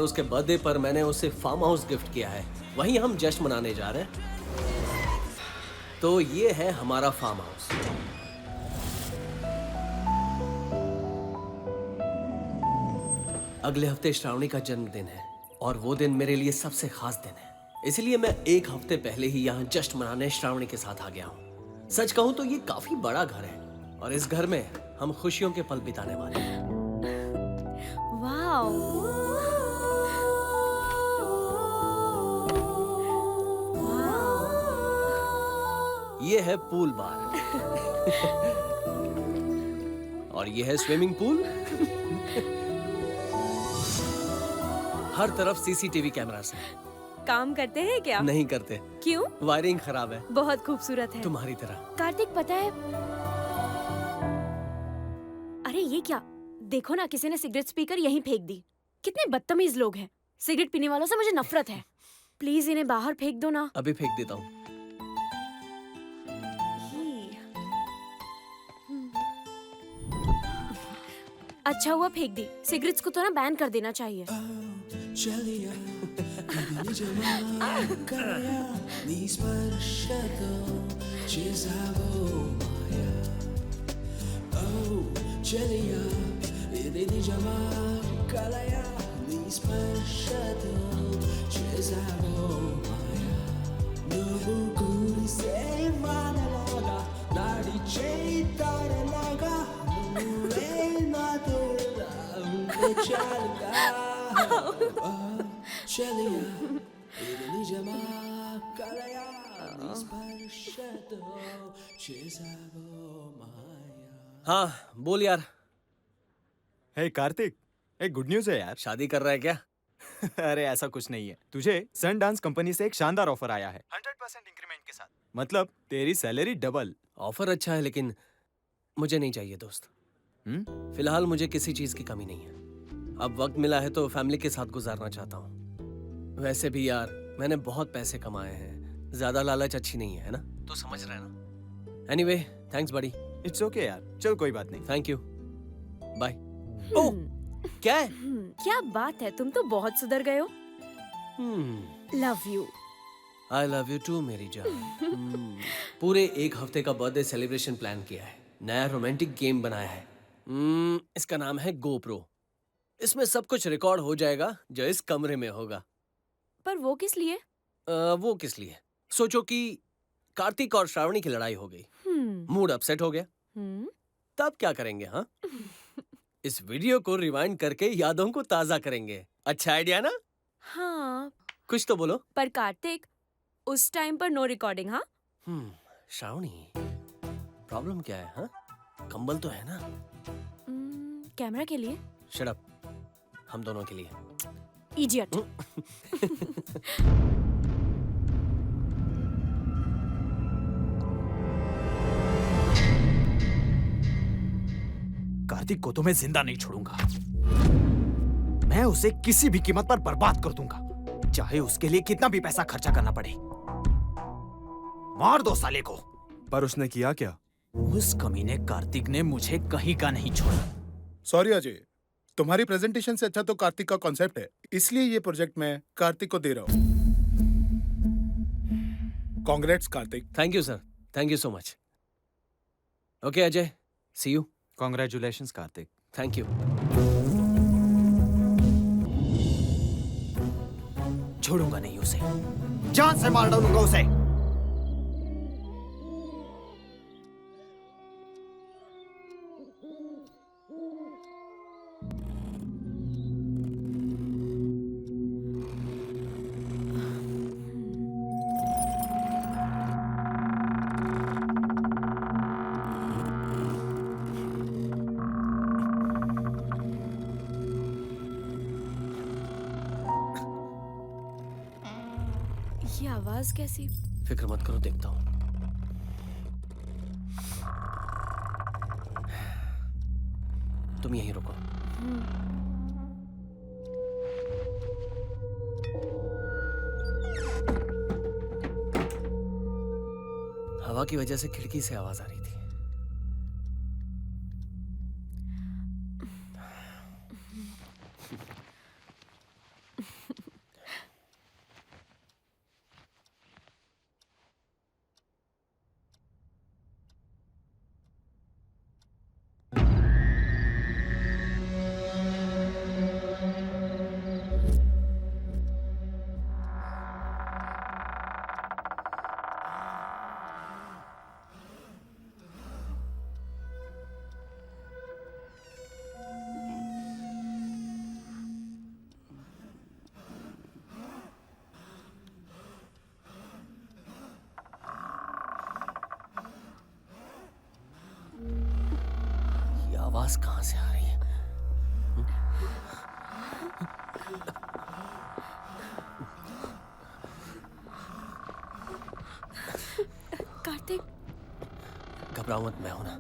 उसके बर्थडे पर मैंने उसे फार्म हाउस गिफ्ट किया है। वहीं हम जश्न मनाने जा रहे हैं। तो ये है हमारा फार्म हाउस। अगले हफ्ते श्रावणी का जन्मदिन है और वो दिन मेरे लिए सबसे खास दिन है। इसलिए मैं एक हफ्ते पहले ही यहाँ जश्न मनाने श्रावणी के साथ आ गया हूँ। सच कहूँ तो ये काफी बड़ा घर है और इस घर में हम खुशियों के पल बिताने वाले हैं। वाओ! ये है पूल बार और ये है स्विमिंग पूल। हर तरफ सीसीटीवी कैमरास हैं। काम करते हैं क्या? नहीं करते। क्यों? वायरिंग खराब है। बहुत खूबसूरत है। तुम्हारी तरह। कार्तिक पता है? अरे ये क्या? देखो ना, किसी ने सिगरेट पीकर यहीं फेंक दी। कितने बदतमीज लोग हैं। सिगरेट पीने वालों से मुझे नफरत है। प्लीज इन्हें बाहर फेंक दो ना। अभी फेंक देता हूँ। अच्छा हुआ फेंक दी। सिगरेट्स को तो ना बैन कर देना चाहिए। हाँ बोल यार। हे कार्तिक, एक गुड न्यूज़ है यार। शादी कर रहा है क्या? अरे ऐसा कुछ नहीं है। तुझे सन डांस कंपनी से एक शानदार ऑफर आया है 100% इंक्रीमेंट के साथ। मतलब तेरी सैलरी डबल। ऑफर अच्छा है लेकिन मुझे नहीं चाहिए दोस्त। फिलहाल मुझे किसी चीज की कमी नहीं है। अब वक्त मिला है तो फैमिली के साथ गुजारना चाहता हूँ। वैसे भी यार मैंने बहुत पैसे कमाए हैं। ज्यादा लालच अच्छी नहीं है ना? तो समझ रहे ना? एनीवे थैंक्स बड़ी। इट्स ओके यार, चल कोई बात नहीं। Thank you, bye. ओह क्या है? क्या बात है, तुम तो बहुत सुधर गए हो। Love you. I love you too मेरी जान। पूरे एक हफ्ते का बर्थडे सेलिब्रेशन प्लान किया है। नया रोमांटिक गेम बनाया है। इसका नाम है गोप्रो। इसमें सब कुछ रिकॉर्ड हो जाएगा जो इस कमरे में होगा। पर वो किस लिए? वो किस लिए? सोचो कि कार्तिक और श्रावणी की लड़ाई हो गई, मूड अपसेट हो गया, तब क्या करेंगे? हाँ इस वीडियो को रिवाइंड करके यादों को ताजा करेंगे। अच्छा आइडिया ना? हाँ। कुछ तो बोलो। पर कार्तिक, उस टाइम पर नो रिकॉर्डिंग। हाँ श्रावणी, प्रॉब्लम क्या है? हाँ कंबल तो है ना? कैमरा के लिए। शट अप, हम दोनों के लिए। इडियट। कार्तिक को तो मैं जिंदा नहीं छोड़ूंगा। मैं उसे किसी भी कीमत पर बर्बाद कर दूंगा, चाहे उसके लिए कितना भी पैसा खर्चा करना पड़े। मार दो साले को। पर उसने किया क्या? उस कमीने कार्तिक ने मुझे कहीं का नहीं छोड़ा। सॉरी अजय, तुम्हारी प्रेजेंटेशन से अच्छा तो कार्तिक का कॉन्सेप्ट है, इसलिए ये प्रोजेक्ट मैं कार्तिक को दे रहा हूँ। Congrats Kartik. Thank you sir, thank you so much. Okay Ajay, see you. Congratulations Kartik. Thank you. छोड़ूंगा नहीं उसे, जान से मार डालूंगा उसे। ये आवाज कैसी? फिक्र मत करो, देखता हूँ। तुम यहीं रुको। हवा की वजह से खिड़की से आवाज आ रही थी। आवाज कहाँ से आ रही है? कार्तिक, घबराओ मत, मैं हूं ना।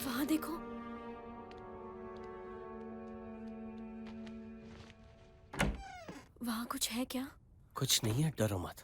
वहां देखो। वहां कुछ है क्या? कुछ नहीं है, डरो मत।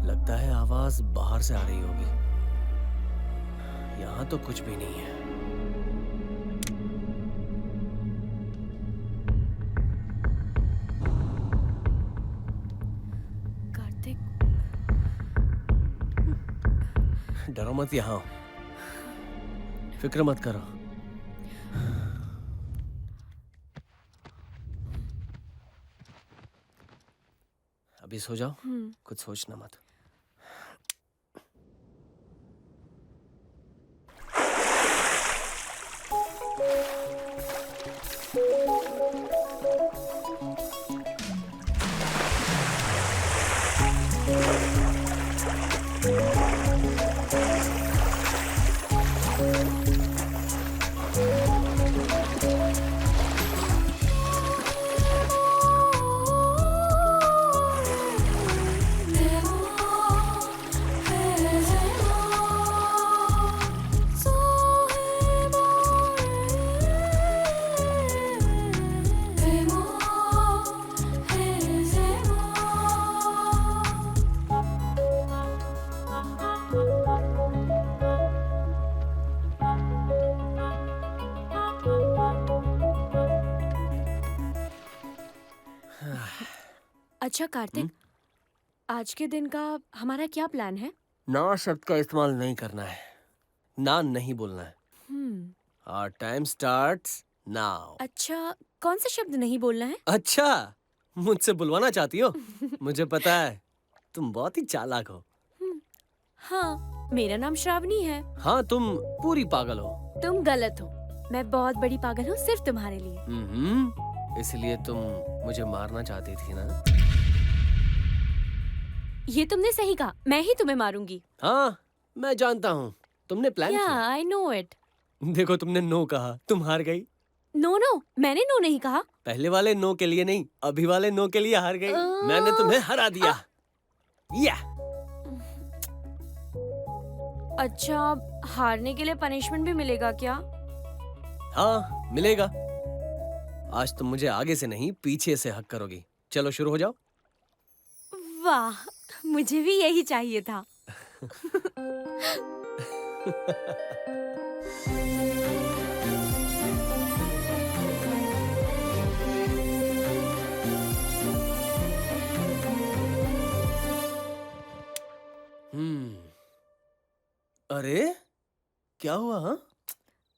लगता है आवाज बाहर से आ रही होगी। यहाँ तो कुछ भी नहीं है। कार्तिक, डरो मत, यहाँ आओ। फिक्र मत करो। अभी सो जाओ, कुछ सोचना मत। अच्छा कार्तिक, आज के दिन का हमारा क्या प्लान है? ना शब्द का इस्तेमाल नहीं करना है, ना नहीं बोलना है। हम्म। Our time starts now. अच्छा, कौन सा शब्द नहीं बोलना है? अच्छा, मुझसे बुलवाना चाहती हो? मुझे पता है, तुम बहुत ही चालाक हो। हाँ, मेरा नाम श्रावणी है। हाँ, तुम पूरी पागल हो। तुम गलत हो। मैं बहुत बड़ी पागल हूँ सिर्फ तुम्हारे लिए। इसलिए तुम मुझे मारना चाहती थी ना? ये तुमने सही कहा, मैं ही तुम्हें मारूंगी। हाँ, मैं जानता हूँ। तुमने प्लान या, किया। I know it. देखो, तुमने नो कहा, तुम हार गई। नो नो, मैंने नो नहीं कहा। पहले वाले नो के लिए नहीं, अभी वाले नो के लिए हार गई। मैंने तुम्हें हरा दिया। या। अच्छा, हारने के लिए पनिशमेंट भी मिलेगा क्या? हाँ, मिलेगा। आज तुम मुझे आगे से नहीं, पीछे से हक करोगी। चलो शुरू हो जाओ। वाह, मुझे भी यही चाहिए था। अरे, क्या हुआ? हाँ?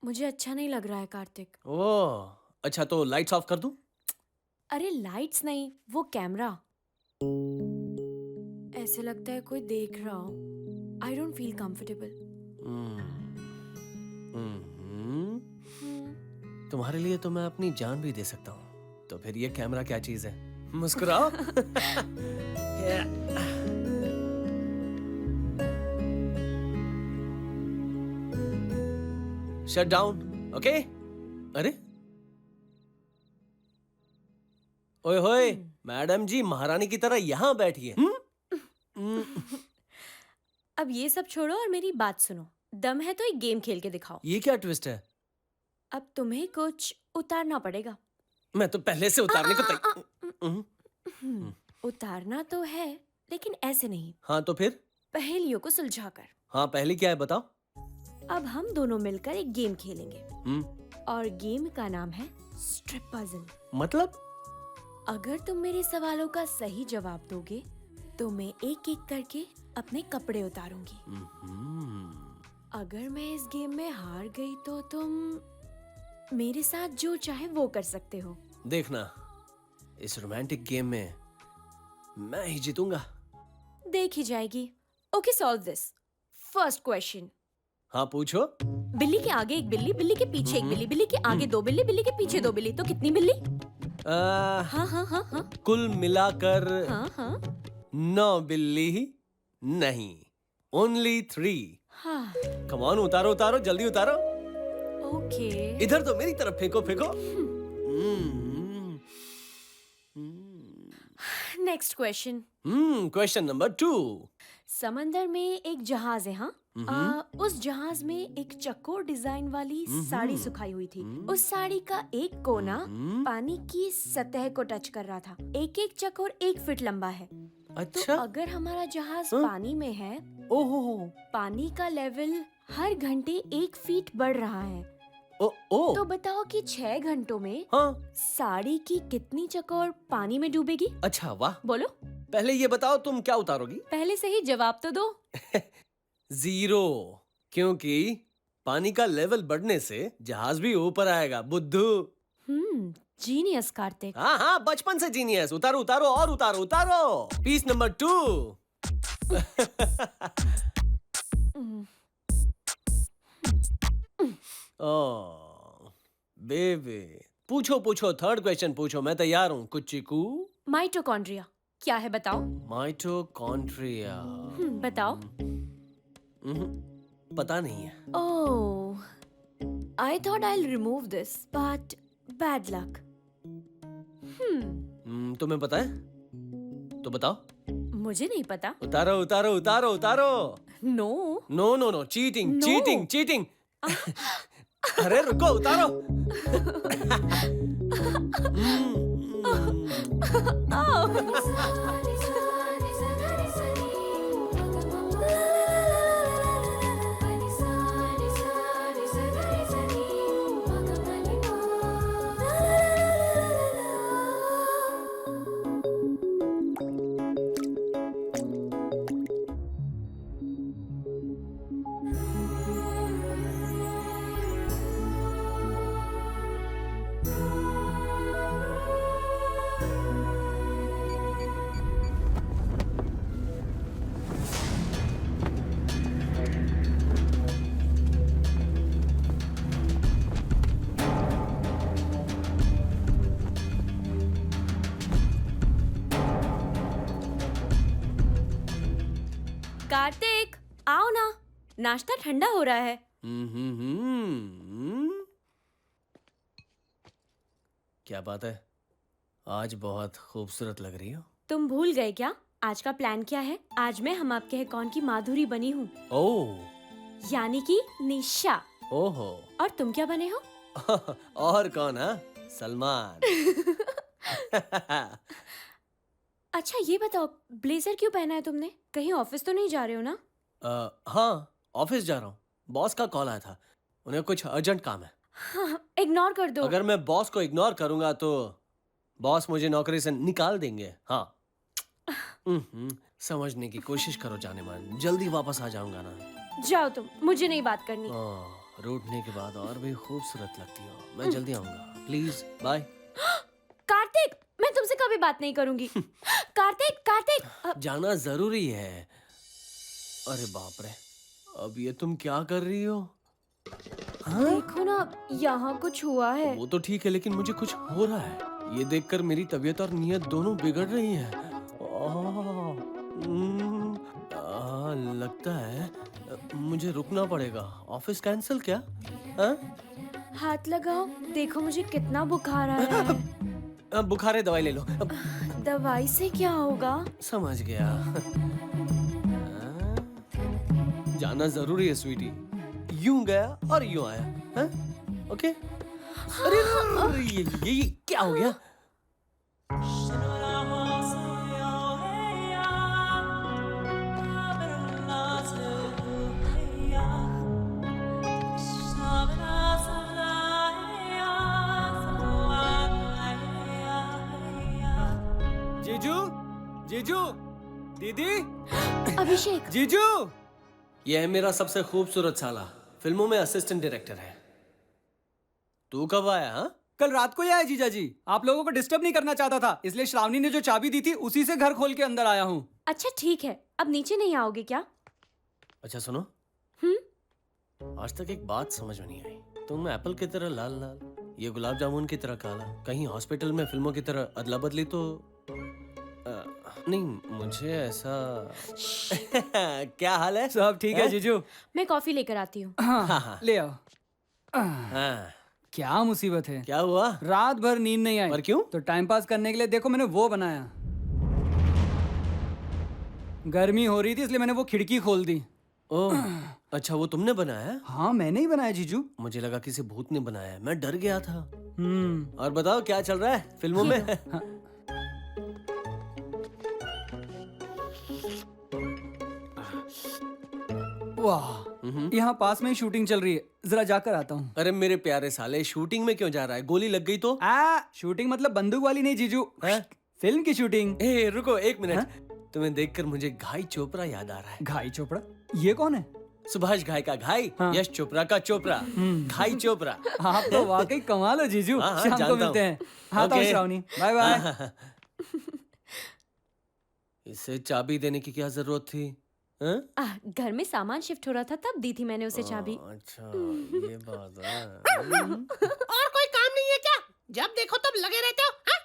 मुझे अच्छा नहीं लग रहा है कार्तिक। ओह, अच्छा तो लाइट्स ऑफ कर दूं? अरे लाइट्स नहीं, वो कैमरा। ऐसे लगता है कोई देख रहा हो। I don't feel comfortable. तुम्हारे लिए तो मैं अपनी जान भी दे सकता हूँ। तो फिर ये कैमरा क्या चीज है? मुस्कुराओ। Shut down, okay? अरे ओए होए, मैडम जी महारानी की तरह यहाँ बैठिए। अब ये सब छोड़ो और मेरी बात सुनो। दम है तो एक गेम खेल के दिखाओ। ये क्या ट्विस्ट है? अब तुम्हें कुछ उतारना पड़ेगा। मैं तो पहले से उतारने को उतारना तो है, लेकिन ऐसे नहीं, हाँ तो फिर? पहेलियों को सुलझाकर। हाँ पहली क्या है बताओ? अब हम दोनों मिलकर एक गेम खेलेंगे हम्म, और गेम का नाम है स्ट्रिप पजल। मतलब? अगर तुम मेरे सवालों का सही जवाब दोगे तो मैं एक एक करके अपने कपड़े उतारूंगी। अगर मैं इस गेम में हार गई तो तुम मेरे साथ जो चाहे वो कर सकते हो। देखना, इस रोमांटिक गेम में मैं ही जीतूंगा। देखी जाएगी। Okay, solve this. First question. हाँ पूछो। बिल्ली के आगे एक बिल्ली, बिल्ली के पीछे एक बिल्ली, बिल्ली के आगे दो बिल्ली, बिल्ली के पीछे दो बिल्ली, तो कितनी बिल्ली? हाँ हाँ हाँ हाँ कुल मिलाकर हाँ हाँ 9 बिल्ली नहीं, ओनली 3। हाँ। कम ऑन, उतारो उतारो, जल्दी उतारो। ओके। इधर तो मेरी तरफ फेंको फेंको। Next question. Question number 2। समंदर में एक जहाज है। हाँ, उस जहाज में एक चकोर डिजाइन वाली साड़ी सुखाई हुई थी। उस साड़ी का एक कोना पानी की सतह को टच कर रहा था। एक एक चकोर 1 फीट लंबा है। अच्छा। तो अगर हमारा जहाज पानी में है, ओहो। पानी का लेवल हर घंटे 1 फीट बढ़ रहा है। ओ। तो बताओ कि 6 घंटों में हाँ। साड़ी की कितनी चकोर पानी में डूबेगी? अच्छा वाह। बोलो। पहले ये बताओ तुम क्या उतारोगी? पहले से ही जवाब तो दो। 0, क्योंकि पानी का लेवल बढ़ने से जहाज भी ऊपर आएगा, बुद्धू। जीनियस कार्तिक। हाँ हाँ, बचपन से जीनियस। उतारो उतारो और उतारो उतारो। Piece number 2। बेबी, पूछो पूछो, थर्ड क्वेश्चन पूछो, मैं तैयार हूँ। कुचिकू। माइटोकॉन्ड्रिया क्या है बताओ? माइटोकॉन्ड्रिया। बताओ। पता नहीं है। Oh, I thought I remove this but bad luck. तुम्हें पता है? तो बताओ। मुझे नहीं पता। उतारो उतारो उतारो उतारो। No no no no, cheating No. Cheating cheating. अरे रुको, उतारो। कार्तिक, आओ ना, नाश्ता ठंडा हो रहा है। क्या बात है, आज बहुत खूबसूरत लग रही हो। तुम भूल गए क्या? आज का प्लान क्या है? आज मैं हम आपके हैं कौन की माधुरी बनी हूँ, ओह। यानी कि निशा। ओहो। और तुम क्या बने हो? और कौन? हाँ, सलमान। अच्छा ये बताओ, ब्लेजर क्यों पहना है तुमने? कहीं ऑफिस तो नहीं जा रहे हो ना? हाँ, ऑफिस जा रहा हूँ। बॉस का कॉल आया था, उन्हें कुछ अर्जेंट काम है। हाँ, इग्नोर कर दो। अगर मैं बॉस को इग्नोर करूंगा तो बॉस मुझे नौकरी से निकाल देंगे। हाँ। समझने की कोशिश करो जाने मन, जल्दी वापस आ जाऊंगा ना। जाओ तुम, मुझे नहीं बात करनी। रूठने के बाद और भी खूबसूरत लगती हो। मैं जल्दी आऊंगा, प्लीज बाय। कार्तिक, मैं तुमसे कभी बात नहीं करूंगी। कार्तिक कार्तिक जाना जरूरी है। अरे बाप रे, अब ये तुम क्या कर रही हो? हाँ? देखो ना, यहाँ कुछ हुआ है। वो तो ठीक है, लेकिन मुझे कुछ हो रहा है। ये देखकर मेरी तबीयत और नीयत दोनों बिगड़ रही है। लगता है मुझे रुकना पड़ेगा। ऑफिस कैंसिल क्या? हाँ? हाथ लगाओ, देखो मुझे कितना बुखार आ रहा है। अब बुखार है, दवाई ले लो। अब दवाई से क्या होगा? समझ गया। हाँ? जाना जरूरी है स्वीटी। यूं गया और यूं आया। हाँ? ओके? अरे ये क्या हो गया? जीजू, जीजू, दीदी, अभिषेक, जीजू। ये है मेरा सबसे खूबसूरत साला, फिल्मों में असिस्टेंट डायरेक्टर है। तू कब आया? हाँ? कल रात को ही आया जीजा जी। आप लोगों को डिस्टर्ब नहीं करना चाहता था, इसलिए श्रावणी ने जो चाबी दी थी उसी से घर खोल के अंदर आया हूँ। अच्छा ठीक है, अब नीचे नहीं आओगे क्या? अच्छा सुनो, आज तक एक बात समझ में नहीं आई। तुम एप्पल की तरह लाल लाल, ये गुलाब जामुन की तरह काला। कहीं हॉस्पिटल में फिल्मों की तरह अदला बदली तो नहीं, मुझे ऐसा क्या हाल है? सब ठीक है जीजू। मैं कॉफी लेकर आती हूँ। हाँ, ले आओ। हाँ, क्या मुसीबत है, क्या हुआ? रात भर नींद नहीं आई। पर क्यों? तो टाइम पास करने के लिए देखो मैंने वो बनाया। गर्मी हो रही थी इसलिए मैंने वो खिड़की खोल दी। ओह, अच्छा वो तुमने बनाया? हाँ मैंने ही बनाया जीजू। मुझे लगा किसी भूत ने बनाया, मैं डर गया था। और बताओ क्या चल रहा है फिल्मों में? वाह, यहाँ पास में ही शूटिंग चल रही है, जरा जाकर आता हूँ। अरे मेरे प्यारे साले, शूटिंग में क्यों जा रहा है? गोली लग गई तो? शूटिंग मतलब बंदूक वाली नहीं जीजू, फिल्म की शूटिंग। ए रुको एक मिनट, तुम्हें देखकर मुझे घाई चोपड़ा याद आ रहा है। घाई चोपड़ा? ये कौन है? सुभाष घाई का घाई, यश चोपड़ा का चोपड़ा, घाई चोपड़ा। आप तो वाकई कमाल हो जीजू। हाँ, शाम को जानता मिलते हूँ। हैं। आता हूँ ओके। Shravani, bye bye. इसे चाबी देने की क्या जरूरत थी? हाँ? घर में सामान शिफ्ट हो रहा था तब दी थी मैंने उसे चाबी। अच्छा ये बात है। और कोई काम नहीं है क्या? जब देखो तब लगे रहते हो। हाँ?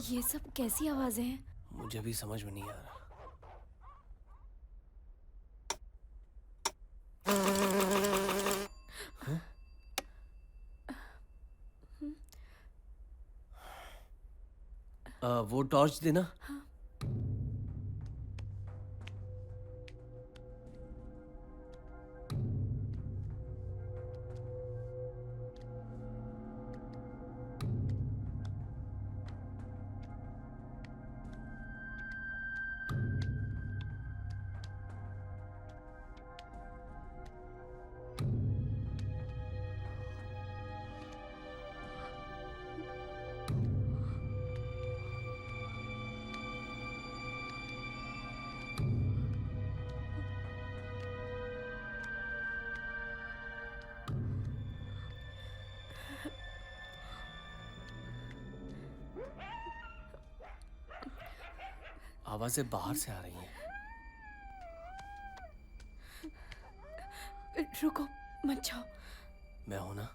ये सब कैसी आवाजें हैं? मुझे भी समझ में नहीं आ रहा। वो टॉर्च देना। आवाजें बाहर से आ रही हैं। रुको, मत जाओ। मैं हूं ना?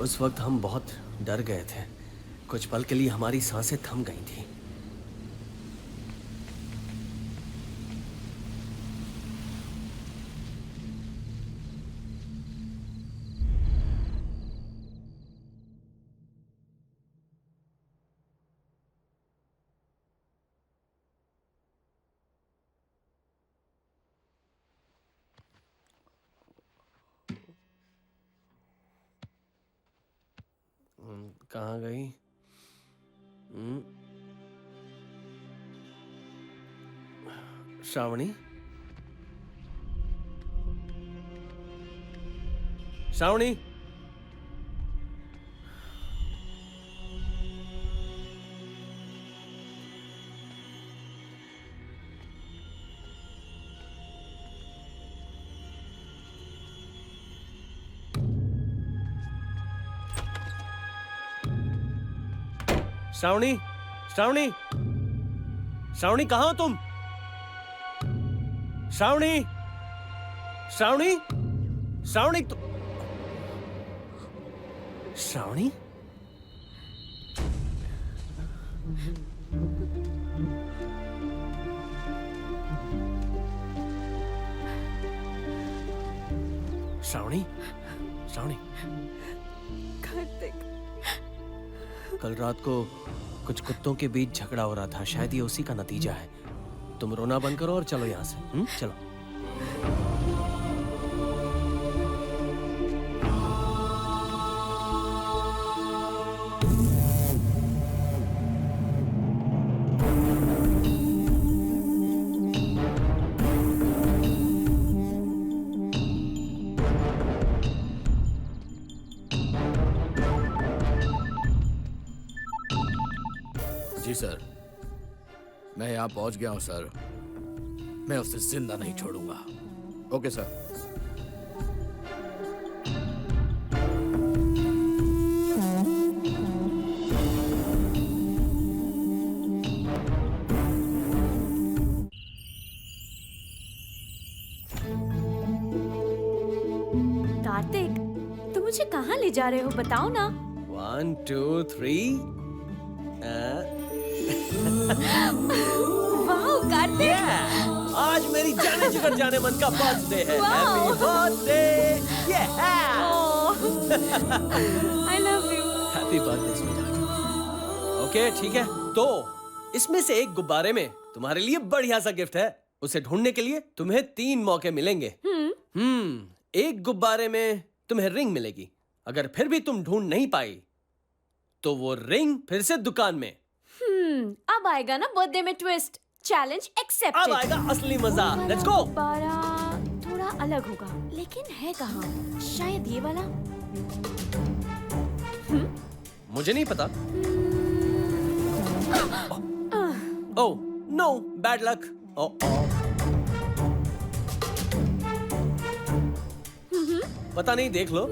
उस वक्त हम बहुत डर गए थे। कुछ पल के लिए हमारी सांसें थम गई थी। कहाँ गई? श्रावणी? श्रावणी? श्रावणी? श्रावणी? श्रावणी कहाँ हो तुम? श्रावणी? श्रावणी? श्रावणी तु... श्रावणी? श्रावणी? श्रावणी? कार्तिक, कल रात को कुछ कुत्तों के बीच झगड़ा हो रहा था, शायद ये उसी का नतीजा है। तुम रोना बंद करो और चलो यहाँ से। चलो। जी सर, मैं यहाँ पहुँच गया हूँ सर। मैं उसे जिंदा नहीं छोड़ूंगा। Okay sir. कार्तिक, तुम मुझे कहाँ ले जा रहे हो, बताओ ना। 1 2 3। वाह कार्तिक, आज मेरी जाने जिगर जाने मन का बर्थडे है। Happy birthday. I love you. Happy birthday sweetheart. Okay ठीक है, तो इसमें से एक गुब्बारे में तुम्हारे लिए बढ़िया सा गिफ्ट है। उसे ढूंढने के लिए तुम्हें 3 मौके मिलेंगे। एक गुब्बारे में तुम्हें रिंग मिलेगी। अगर फिर भी तुम ढूंढ नहीं पाई तो वो रिंग फिर से दुकान में। अब आएगा ना बर्थडे में ट्विस्ट। Challenge accepted. अब आएगा असली मजा। Let's go. गुब्बारा थोड़ा अलग होगा, लेकिन है कहाँ? शायद ये वाला। मुझे नहीं पता। Oh no, bad luck. पता नहीं, देख लो।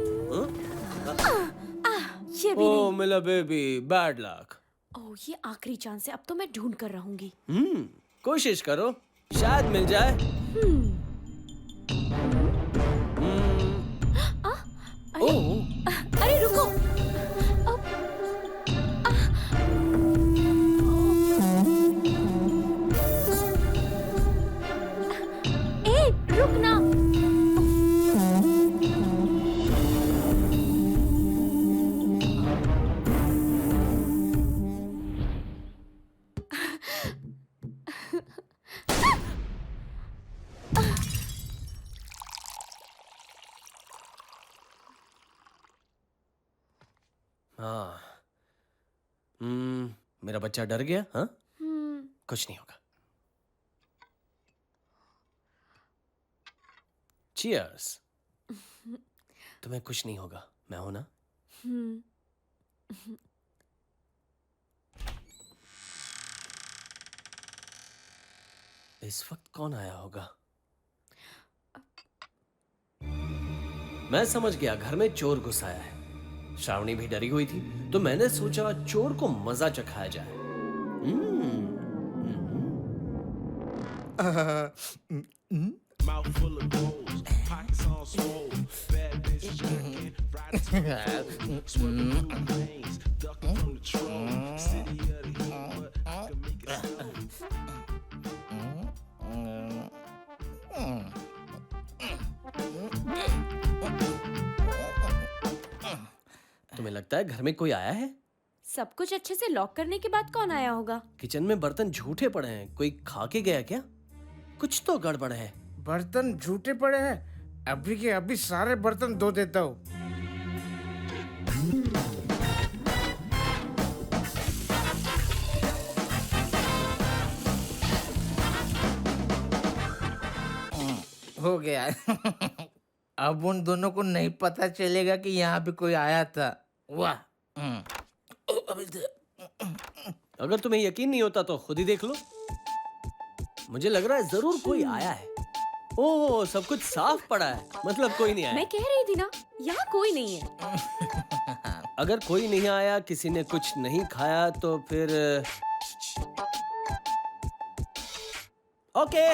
ये भी ओह मिला बेबी, बैड लक। ओह, ये आखिरी चांस है। अब तो मैं ढूंढ कर रहूंगी। कोशिश करो, शायद मिल जाए। अरे रुको। ए, रुक ना। हाँ। मेरा बच्चा डर गया। हाँ, कुछ नहीं होगा। चीयर्स। तुम्हें कुछ नहीं होगा, मैं हूं ना। इस वक्त कौन आया होगा? मैं समझ गया, घर में चोर घुस आया है। श्रावणी भी डरी हुई थी, तो मैंने सोचा चोर को मजा चखाया जाए। Mouth full of gold, pockets on swole, bad bitch jerking, ride तुम्हें लगता है घर में कोई आया है? सब कुछ अच्छे से लॉक करने के बाद कौन आया होगा? किचन में बर्तन झूठे पड़े हैं, कोई खा के गया क्या? कुछ तो गड़बड़ है। बर्तन झूठे पड़े हैं। अभी के अभी सारे बर्तन धो देता हूँ। हो गया। अब उन दोनों को नहीं पता चलेगा कि यहाँ भी कोई आया था। वाह। अगर तुम्हें यकीन नहीं होता तो खुद ही देख लो। मुझे लग रहा है जरूर कोई आया है। ओह, सब कुछ साफ पड़ा है, मतलब कोई नहीं आया। मैं कह रही थी ना, यहाँ कोई नहीं है। अगर कोई नहीं आया, किसी ने कुछ नहीं खाया तो फिर ओके।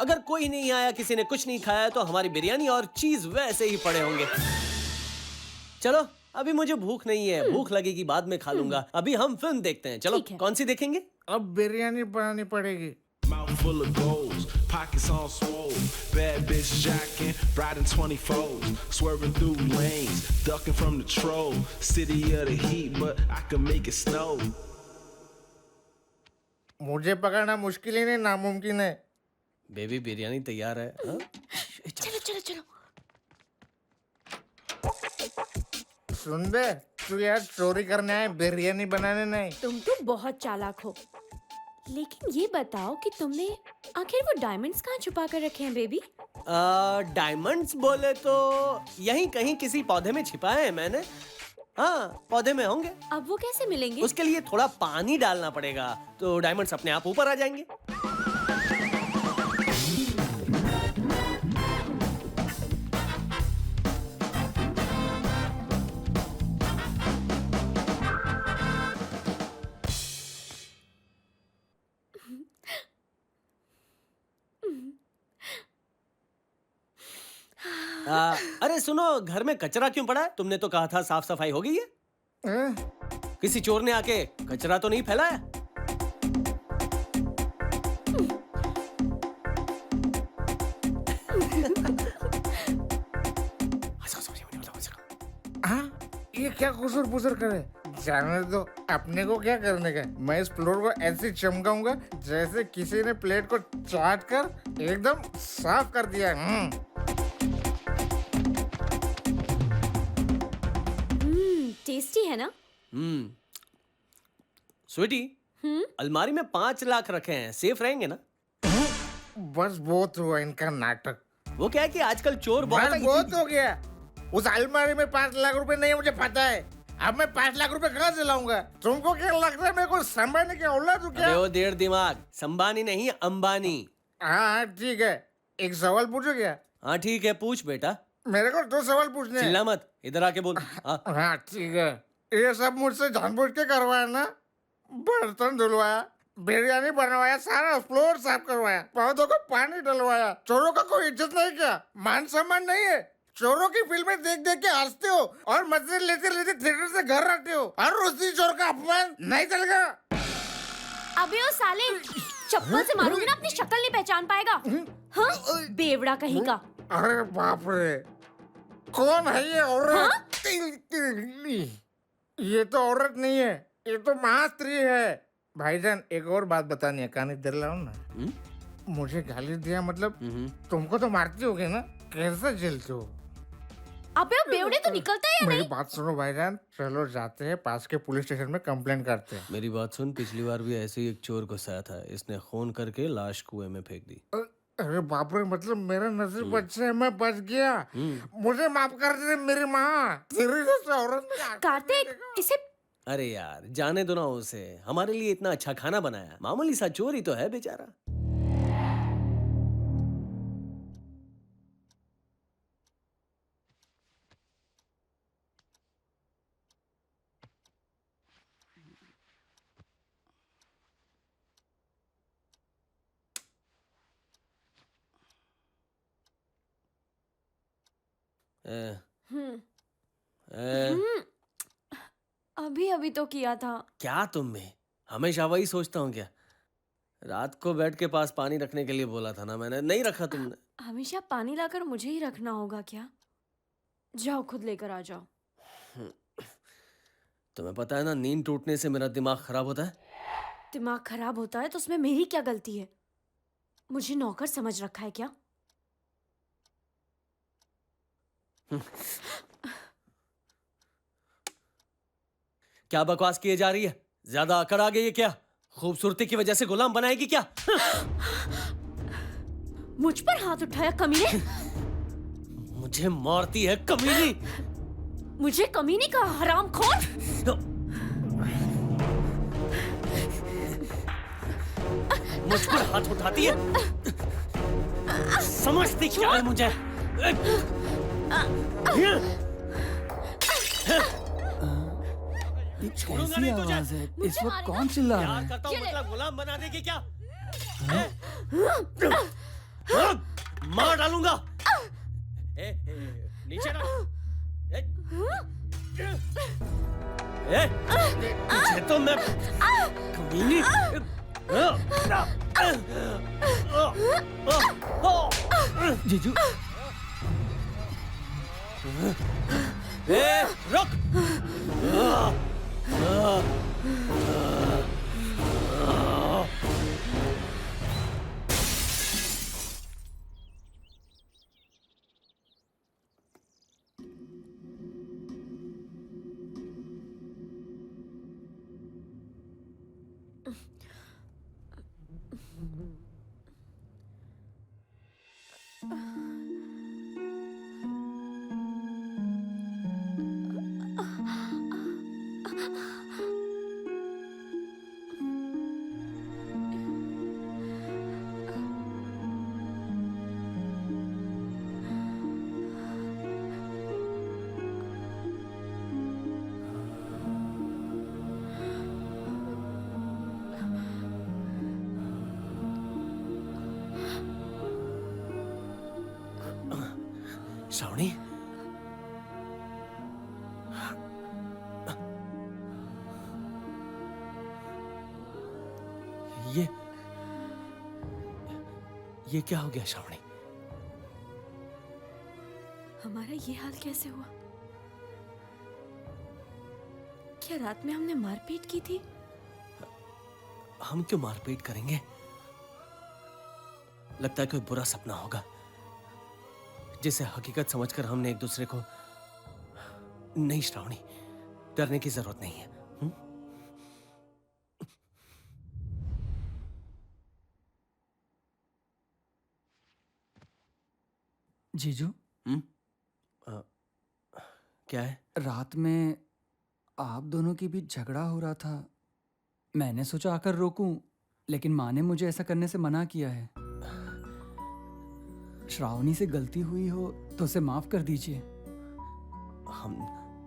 अगर कोई नहीं आया, किसी ने कुछ नहीं खाया तो हमारी बिरयानी और चीज वैसे ही पड़े होंगे। चलो, अभी मुझे भूख नहीं है, भूख लगेगी बाद में खा लूंगा। अभी हम फिल्म देखते हैं। चलो, ठीक है। कौन सी देखेंगे? अब बिरयानी बनानी पड़ेगी। Mouth full of goals, pockets on swole. Bad bitch jacking, riding 24s, swerving through lanes, ducking from the troll. City of the heat, but I can make it snow. मुझे पकड़ना मुश्किल ही नहीं, नामुमकिन है। बेबी, बिरयानी तैयार है। हाँ? चलो चलो चलो। सुन बे, तू यार चोरी करने आए, बिरयानी बनाने नहीं। तुम तो बहुत चालाक हो। लेकिन ये बताओ कि तुमने आखिर वो डायमंड्स कहाँ छुपा कर रखे हैं बेबी? डायमंड्स बोले तो यहीं कहीं किसी पौधे में छिपाए हैं मैंने। हाँ, पौधे में होंगे। अब वो कैसे मिलेंगे? उसके लिए थोड़ा पानी डालना पड़ेगा, तो डायमंड्स अपने आप ऊपर आ जाएंगे। अरे सुनो, घर में कचरा क्यों पड़ा है? तुमने तो कहा था साफ सफाई हो गई है। किसी चोर ने आके कचरा तो नहीं फैलाया? हाँ, ये क्या कुसुर पुसुर करे? जाने दो, अपने को क्या करने का? मैं इस फ्लोर को ऐसे चमकाऊंगा जैसे किसी ने प्लेट को चाट कर एकदम साफ कर दिया। टेस्टी है ना? स्वीटी, अलमारी में 5 लाख रखे हैं, सेफ रहेंगे ना? बस बहुत हुआ इनका नाटक। वो क्या है कि आजकल चोर बहुत बस बहुत हो गया। उस अलमारी में 5 लाख रुपए नहीं है, मुझे पता है। अब मैं 5 लाख रुपए कहाँ से लाऊंगा? तुमको क्या लगता है मेरे को संभालने की औलाद हूँ क्या? अबे वो देर दिमाग, संबानी नहीं अंबानी। हाँ ठीक है, एक सवाल पूछो क्या? हाँ ठीक है, पूछ बेटा। मेरे को 2 सवाल पूछने हैं। चिल्ला मत, इधर आके बोल। हाँ। हाँ ठीक है, ये सब मुझसे जानबूझ के करवाया ना? बर्तन धुलवाया, बिरयानी बनवाया, सारा फ्लोर साफ करवाया, पौधों को पानी डलवाया, चोरों का कोई इज्जत नहीं किया, मान सम्मान नहीं है। चोरों की फिल्में देख देख के हंसते हो और मजे लेते लेते थिएटर से घर आते हो, और उसी चोर का अपमान नहीं चलेगा। अबे ओ साले, चप्पल से मारूंगी ना, अपनी शक्ल नहीं पहचान पाएगा। हाँ, बेवड़ा कहीं का। अरे बाप रे, कौन है ये औरत? ये तो औरत नहीं है, ये तो महास्त्री है। भाईजान, एक और बात बतानी है, कान इधर लाओ ना। मुझे गाली दिया मतलब तुमको तो मारती होगी ना? कैसे झेलते हो? अबे ओ बेवड़े, तो निकलता है या मेरी नहीं? बात सुनो भाईजान, चलो जाते हैं पास के पुलिस स्टेशन में कंप्लेंट करते हैं। मेरी बात सुन, पिछली बार भी ऐसे ही एक चोर घुसाया था, इसने खून करके लाश कुएं में फेंक दी। अरे बाप रे, मतलब मेरा नसीब अच्छा है, मैं बच गया। मुझे माफ कर दे मेरी माँ। तेरी जैसे औरत ने कार्तिक, इसे अरे यार, जाने दो ना उसे, हमारे लिए इतना अच्छा खाना बनाया, मामूली सा चोर ही तो है बेचारा। अभी अभी तो किया था। क्या तुम में हमेशा वही सोचता हूँ क्या? रात को बेड के पास पानी रखने के लिए बोला था ना मैंने, नहीं रखा तुमने। हमेशा पानी लाकर मुझे ही रखना होगा क्या? जाओ खुद लेकर आ जाओ। तुम्हें पता है ना, नींद टूटने से मेरा दिमाग खराब होता है। दिमाग खराब होता है तो उसमें मेरी क्या गलती है? मुझे नौकर समझ रखा है क्या? क्या बकवास किए जा रही है? ज्यादा अकड़ आ गई है क्या? खूबसूरती की वजह से गुलाम बनाएगी क्या? मुझ पर हाथ उठाया कमीने? मुझे मारती है कमीनी। मुझे कमीने का हरामखोर? मुझ पर हाथ उठाती है? समझती क्या है मुझे? छोड़ूंगा नहीं तुझे। इस वक्त कौन चिल्ला रहा प्यार है? करता हूँ मतलब गुलाम बना देगी क्या? मार डालूंगा। नीचे रख। तुझे तो मैं कमीनी। जीजू रुक। श्रावणी, ये क्या हो गया श्रावणी? हमारा ये हाल कैसे हुआ? क्या रात में हमने मारपीट की थी? हम क्यों मारपीट करेंगे? लगता है कोई बुरा सपना होगा जिसे हकीकत समझकर हमने एक दूसरे को। नहीं श्रावणी, डरने की जरूरत नहीं है। जीजू क्या है? रात में आप दोनों के बीच झगड़ा हो रहा था। मैंने सोचा आकर रोकूं, लेकिन माँ ने मुझे ऐसा करने से मना किया है। श्रावणी से गलती हुई हो तो उसे माफ कर दीजिए।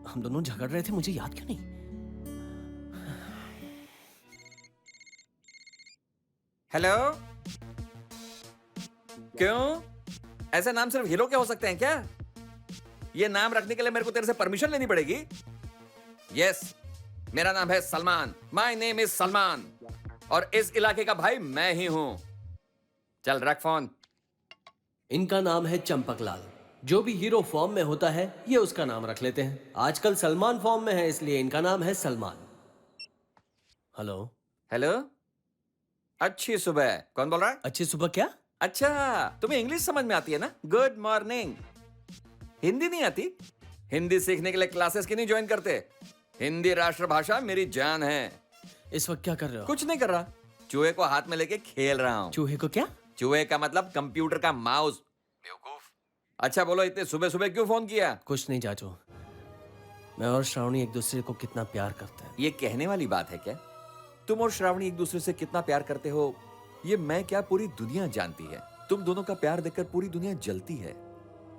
हम दोनों झगड़ रहे थे, मुझे याद क्यों नहीं? हेलो, क्यों? ऐसे नाम सिर्फ हीरो के हो सकते हैं क्या? ये नाम रखने के लिए मेरे को तेरे से परमिशन लेनी पड़ेगी? यस, मेरा नाम है Salman. My name is Salman, और इस इलाके का भाई मैं ही हूं। चल रख फोन। इनका नाम है चंपकलाल। जो भी हीरो फॉर्म में होता है ये उसका नाम रख लेते हैं। आजकल सलमान फॉर्म में है, इसलिए इनका नाम है सलमान। हेलो। हेलो, अच्छी सुबह। कौन बोल रहा है? अच्छी सुबह क्या? अच्छा, तुम्हें इंग्लिश समझ में आती है ना? Good morning. हिंदी नहीं आती? हिंदी सीखने के लिए क्लासेस क्यों नहीं ज्वाइन करते? हिंदी राष्ट्रभाषा मेरी जान है। इस वक्त क्या कर रहे हो? कुछ नहीं कर रहा, चूहे को हाथ में लेके खेल रहा हूँ। चूहे को क्या? चूहे का मतलब कंप्यूटर का माउस, बेवकूफ। अच्छा बोलो, इतने सुबह सुबह क्यों फोन किया? कुछ नहीं चाचू, मैं और श्रावणी एक दूसरे को कितना प्यार करते हैं। ये कहने वाली बात है क्या? तुम और श्रावणी एक दूसरे से कितना प्यार करते हो ये मैं क्या, पूरी दुनिया जानती है। तुम दोनों का प्यार देखकर पूरी दुनिया जलती है।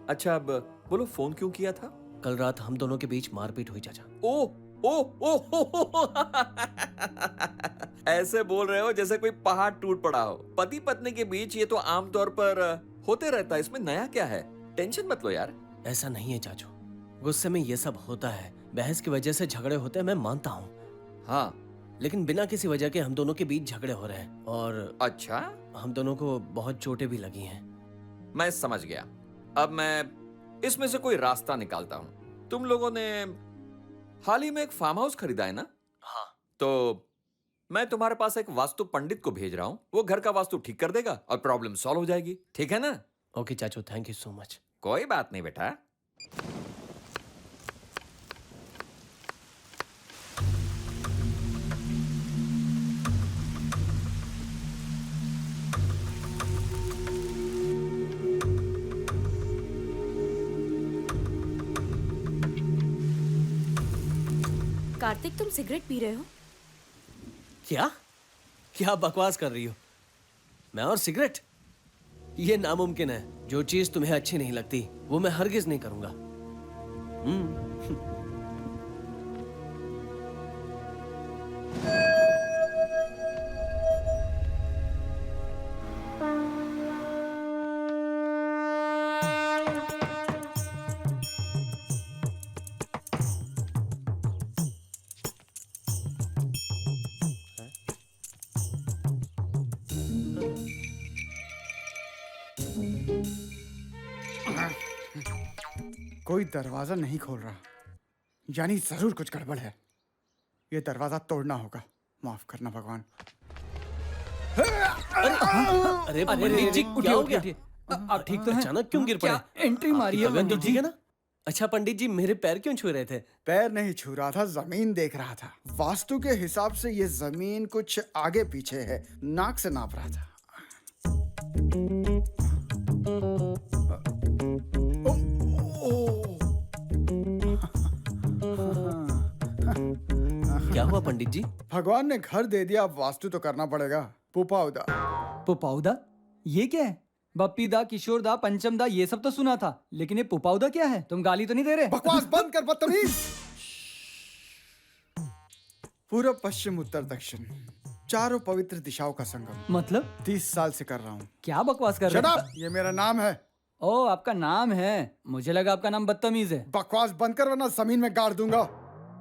अच्छा अब बोलो, फोन क्यों किया था? कल रात हम दोनों के बीच मारपीट हुई चाचा। ओ ओ ओ हो। ऐसे बोल रहे हो जैसे कोई पहाड़ टूट पड़ा हो। पति पत्नी के बीच ये तो आमतौर पर होते रहता है, इसमें नया क्या है? टेंशन मत लो यार। ऐसा नहीं है चाचू, गुस्से में ये सब होता है, बहस की वजह से झगड़े होते हैं, मैं मानता हूँ। हाँ, लेकिन बिना किसी वजह के हम दोनों के बीच झगड़े हो रहे हैं और अच्छा, हम दोनों को बहुत चोटें भी लगी हैं। मैं समझ गया। अब मैं इसमें से कोई रास्ता निकालता हूँ। तुम लोगों ने हाल ही में एक फार्म हाउस खरीदा है ना? हाँ। तो मैं तुम्हारे पास एक वास्तु पंडित को भेज रहा हूँ। वो घर का वास्तु ठीक कर देगा और प्रॉब्लम सॉल्व हो जाएगी। ठीक है ना? ओके चाचू, थैंक यू सो मच। कोई बात नहीं बेटा। कार्तिक, तुम सिगरेट पी रहे हो? क्या क्या बकवास कर रही हो? मैं और सिगरेट? ये नामुमकिन है। जो चीज तुम्हें अच्छी नहीं लगती वो मैं हरगिज नहीं करूंगा। कोई दरवाजा नहीं खोल रहा, यानी जरूर कुछ गड़बड़ है। ये दरवाजा तोड़ना होगा। माफ करना भगवान। अरे पंडित जी, क्या हो गया? आप ठीक तो हैं? अचानक क्यों गिर पड़े? क्या एंट्री मारी है तबीयत तो पंडित ठीक जी? है ना? अच्छा पंडित जी, मेरे पैर क्यों छू रहे थे? पैर नहीं छू रहा था, जमीन देख रहा था। वास्तु के हिसाब से ये जमीन कुछ आगे पीछे है, नाक से नाप रहा था। क्या हुआ पंडित जी? भगवान ने घर दे दिया, अब वास्तु तो करना पड़ेगा। पुपाउदा। पुपाउदा? ये क्या है? बप्पी दा, किशोर दा, पंचम दा, ये सब तो सुना था, लेकिन ये पुपाउदा क्या है? तुम गाली तो नहीं दे रहे? बकवास बंद कर बदतमीज। पूर्व पश्चिम उत्तर दक्षिण, चारों पवित्र दिशाओं का संगम। मतलब 30 साल से कर रहा हूँ। क्या बकवास कर Shut रहे up! ये मेरा नाम है। ओ, आपका नाम है। मुझे लगा आपका नाम बदतमीज है। बकवास बंद कर वरना जमीन में गाड़ दूंगा।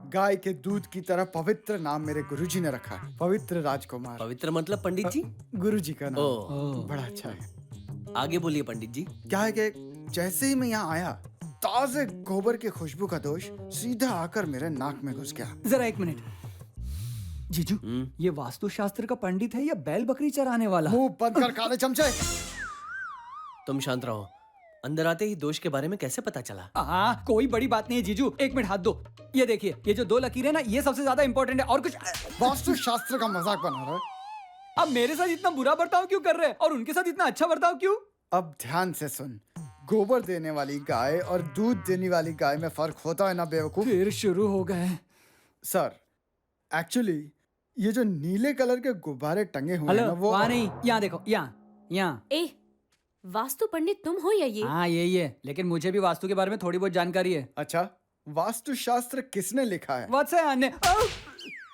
गाय के दूध की तरह पवित्र नाम मेरे गुरुजी ने रखा है, पवित्र राजकुमार। पवित्र मतलब पंडित जी? गुरुजी का नाम। ओह। बड़ा अच्छा है। आगे बोलिए पंडित जी। क्या है कि जैसे ही मैं यहाँ आया, ताजे गोबर की खुशबू का दोष सीधा आकर मेरे नाक में घुस गया। जरा एक मिनट जीजू, ये वास्तुशास्त्र का पंडित है या बैल बकरी चराने वाला? मुंह बंद कर काले चमचे। तुम शांत रहो। अंदर आते ही दोष के बारे में कैसे पता चला? हाँ, कोई बड़ी बात नहीं है जीजू। एक मिनट हाथ दो। ये देखिए, ये जो 2 लकीरें ना, ये सबसे ज्यादा इंपॉर्टेंट है। और कुछ? वास्तुशास्त्र का मजाक बना रहा है। अब मेरे साथ इतना बुरा बर्ताव क्यों कर रहे हैं और उनके साथ इतना अच्छा बर्ताव क्यों? अब ध्यान से सुन, गोबर देने वाली गाय और दूध देने वाली गाय में फर्क होता है ना बेवकूफ। फिर शुरू हो गए। सर, एक्चुअली ये जो नीले कलर के गुब्बारे टंगे हुए हैं हेलो, ना, वो वहाँ नहीं, यहाँ देखो, यहाँ। ए, वास्तु पंडित तुम हो या ये? हाँ, यही है, लेकिन मुझे भी वास्तु के बारे में थोड़ी बहुत जानकारी है। अच्छा, वास्तुशास्त्र किसने लिखा है? वात्स्यायन ने।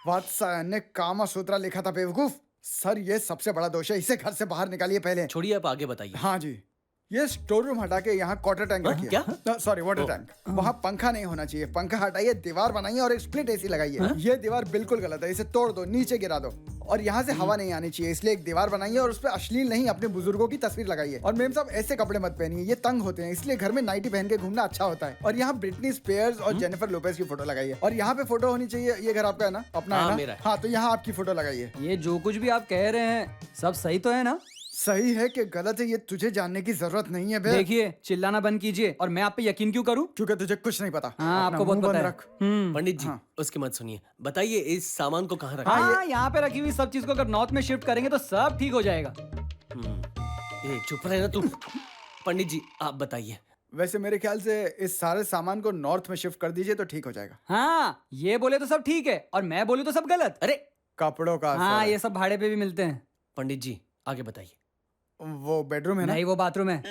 वात्स्यायन ने कामा सूत्रा लिखा था बेवकूफ। सर, ये सबसे बड़ा दोष है, इसे घर से बाहर निकालिए पहले। छोड़िए, आप आगे बताइए। हाँ जी, ये स्टोर रूम हटा के यहाँ क्वार्टर टैंक रखिए। क्या? Sorry, water tank. वहाँ पंखा नहीं होना चाहिए। पंखा हटाइए, दीवार बनाइए और एक स्प्लिट एसी लगाइए। ये दीवार बिल्कुल गलत है, इसे तोड़ दो, नीचे गिरा दो। और यहाँ से हवा नहीं आनी चाहिए, इसलिए एक दीवार बनाइए और उस पर अश्लील नहीं, अपने बुजुर्गों की तस्वीर लगाइए। और मेम साहब, ऐसे कपड़े मत पहनिए, ये तंग होते हैं, इसलिए घर में नाइटी पहन के घूमना अच्छा होता है। और यहाँ ब्रिटनी स्पीयर्स और जेनिफर लोपेज की फोटो लगाइए। और यहाँ पे फोटो होनी चाहिए। ये घर आपका है ना? अपना हाँ, है मेरा ना? है। हाँ, तो यहाँ आपकी फोटो लगाइए। ये जो कुछ भी आप कह रहे हैं सब सही तो है ना? सही है कि गलत है, ये तुझे जानने की जरूरत नहीं है बे। देखिए, चिल्लाना बंद कीजिए। और मैं आप पे यकीन क्यों करूं? क्योंकि तुझे कुछ नहीं पता। हाँ, अपना आपको बहुत मुंह पता बंद है। रख। पंडित जी, हाँ। उसकी मत सुनिए। बताइए इस सामान को कहाँ रखा? हाँ, यहाँ पे रखी हुई सब चीज को अगर नॉर्थ में शिफ्ट करेंगे तो सब ठीक हो जाएगा। ये चुप रहे ना तू। पंडित जी, आप बताइए। वैसे मेरे ख्याल से इस सारे सामान को नॉर्थ में शिफ्ट कर दीजिए तो ठीक हो जाएगा। हाँ, ये बोले तो सब ठीक है और मैं बोलूं तो सब गलत। अरे कपड़ों का हाँ, असर ये सब भाड़े पे भी मिलते हैं। पंडित जी, आगे बताइए। है। वो बेडरूम है ना? नहीं, वो बाथरूम है।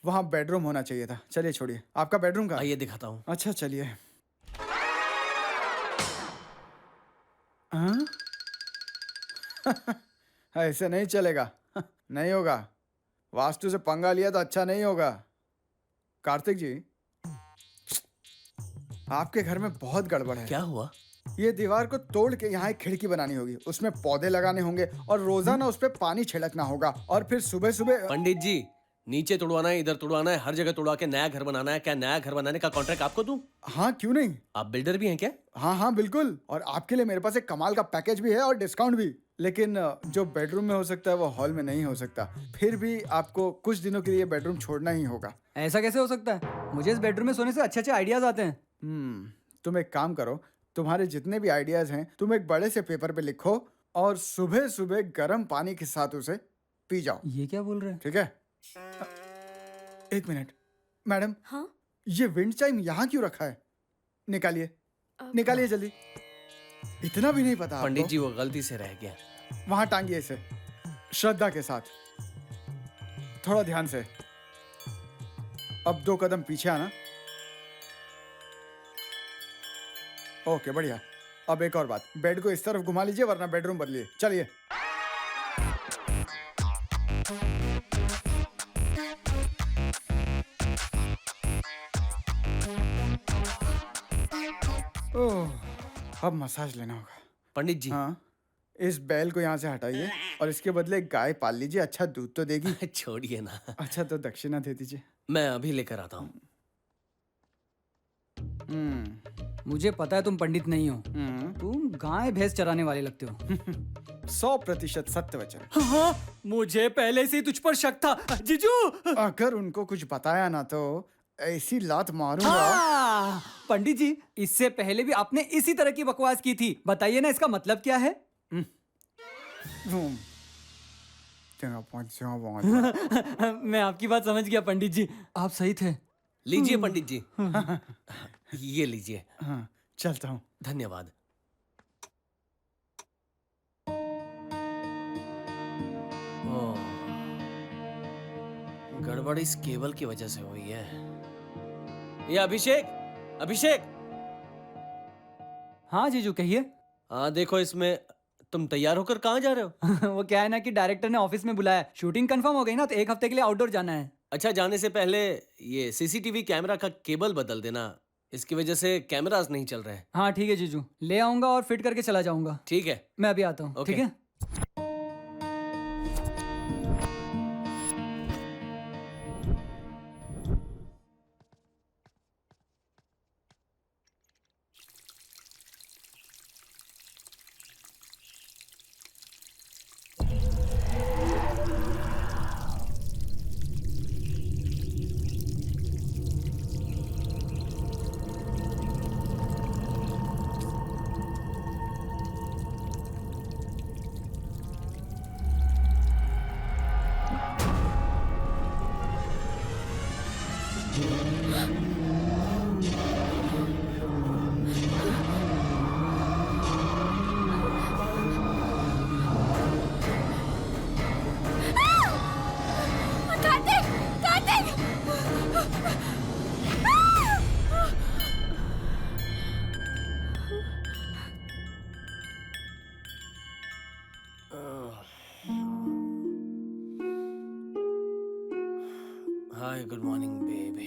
वहाँ बेडरूम होना चाहिए था। चलिए छोड़िए, आपका बेडरूम का? आइए दिखाता हूँ। अच्छा चलिए। हाँ? ऐसे नहीं चलेगा। नहीं होगा। वास्तु से पंगा लिया तो अच्छा नहीं होगा। कार्तिक जी, आपके घर में बहुत गड़बड़ है। क्या हुआ? ये दीवार को तोड़ के यहाँ एक खिड़की बनानी होगी, उसमें पौधे लगाने होंगे और रोजाना उस पे पानी छिड़कना होगा और फिर सुबह सुबह। पंडित जी, नीचे तुड़वाना है, इधर तुड़वाना है, हर जगह तुड़वा के नया घर बनाना है। क्या नया घर बनाने का कॉन्ट्रैक्ट आपको दूं? हाँ क्यों नहीं। आप बिल्डर भी हैं क्या? हाँ हाँ बिल्कुल, और आपके लिए मेरे पास एक कमाल का पैकेज भी है और डिस्काउंट भी। लेकिन जो बेडरूम में हो सकता है वो हॉल में नहीं हो सकता। फिर भी आपको कुछ दिनों के लिए बेडरूम छोड़ना ही होगा। ऐसा कैसे हो सकता है? मुझे इस बेडरूम में सोने से अच्छे अच्छे आइडियाज आते हैं। तुम एक काम करो, तुम्हारे जितने भी आइडियाज हैं तुम एक बड़े से पेपर पे लिखो और सुबह सुबह गर्म पानी के साथ उसे पी जाओ। ये क्या बोल रहे हैं? ठीक है? एक मिनट मैडम। हाँ? ये विंड चाइम यहाँ क्यों रखा है? निकालिए निकालिए जल्दी। इतना भी नहीं पता आपको? पंडित जी वो गलती से रह गया। वहां टांगिए इसे श्रद्धा के साथ, थोड़ा ध्यान से। अब 2 कदम पीछे आना। ओके बढ़िया। अब एक और बात, बेड को इस तरफ घुमा लीजिए वरना बेडरूम बदलिए। चलिए। ओह, अब मसाज लेना होगा। पंडित जी। हाँ, इस बैल को यहाँ से हटाइए और इसके बदले गाय पाल लीजिए, अच्छा दूध तो देगी। छोड़िए ना। अच्छा तो दक्षिणा दे दीजिए। मैं अभी लेकर आता हूँ। मुझे पता है तुम पंडित नहीं हो, तुम गाय भैंस चराने वाले लगते हो। 100% सत्य वचन। हाँ, मुझे पहले से ही तुझ पर शक था जीजू। अगर उनको कुछ बताया ना तो ऐसी लात मारूंगा। हाँ, पंडित जी इससे पहले भी आपने इसी तरह की बकवास की थी, बताइए ना इसका मतलब क्या है? मैं आपकी बात समझ गया पंडित जी, आप सही थे। लीजिए पंडित जी। ये लीजिए। हाँ, चलता हूँ। धन्यवाद। ओह, गड़बड़ इस केबल की वजह से हुई है। ये अभिषेक, अभिषेक। हाँ जीजू कहिए। हाँ देखो इसमें, तुम तैयार होकर कहाँ जा रहे हो? वो क्या है ना कि डायरेक्टर ने ऑफिस में बुलाया, शूटिंग कंफर्म हो गई ना तो 1 हफ्ते के लिए आउटडोर जाना है। अच्छा, जाने से पहले ये सीसीटीवी कैमरा का केबल बदल देना, इसकी वजह से कैमरास नहीं चल रहे हैं। हाँ ठीक है जीजू, ले आऊंगा और फिट करके चला जाऊंगा। ठीक है, मैं अभी आता हूँ। ठीक है। Hi, good morning baby.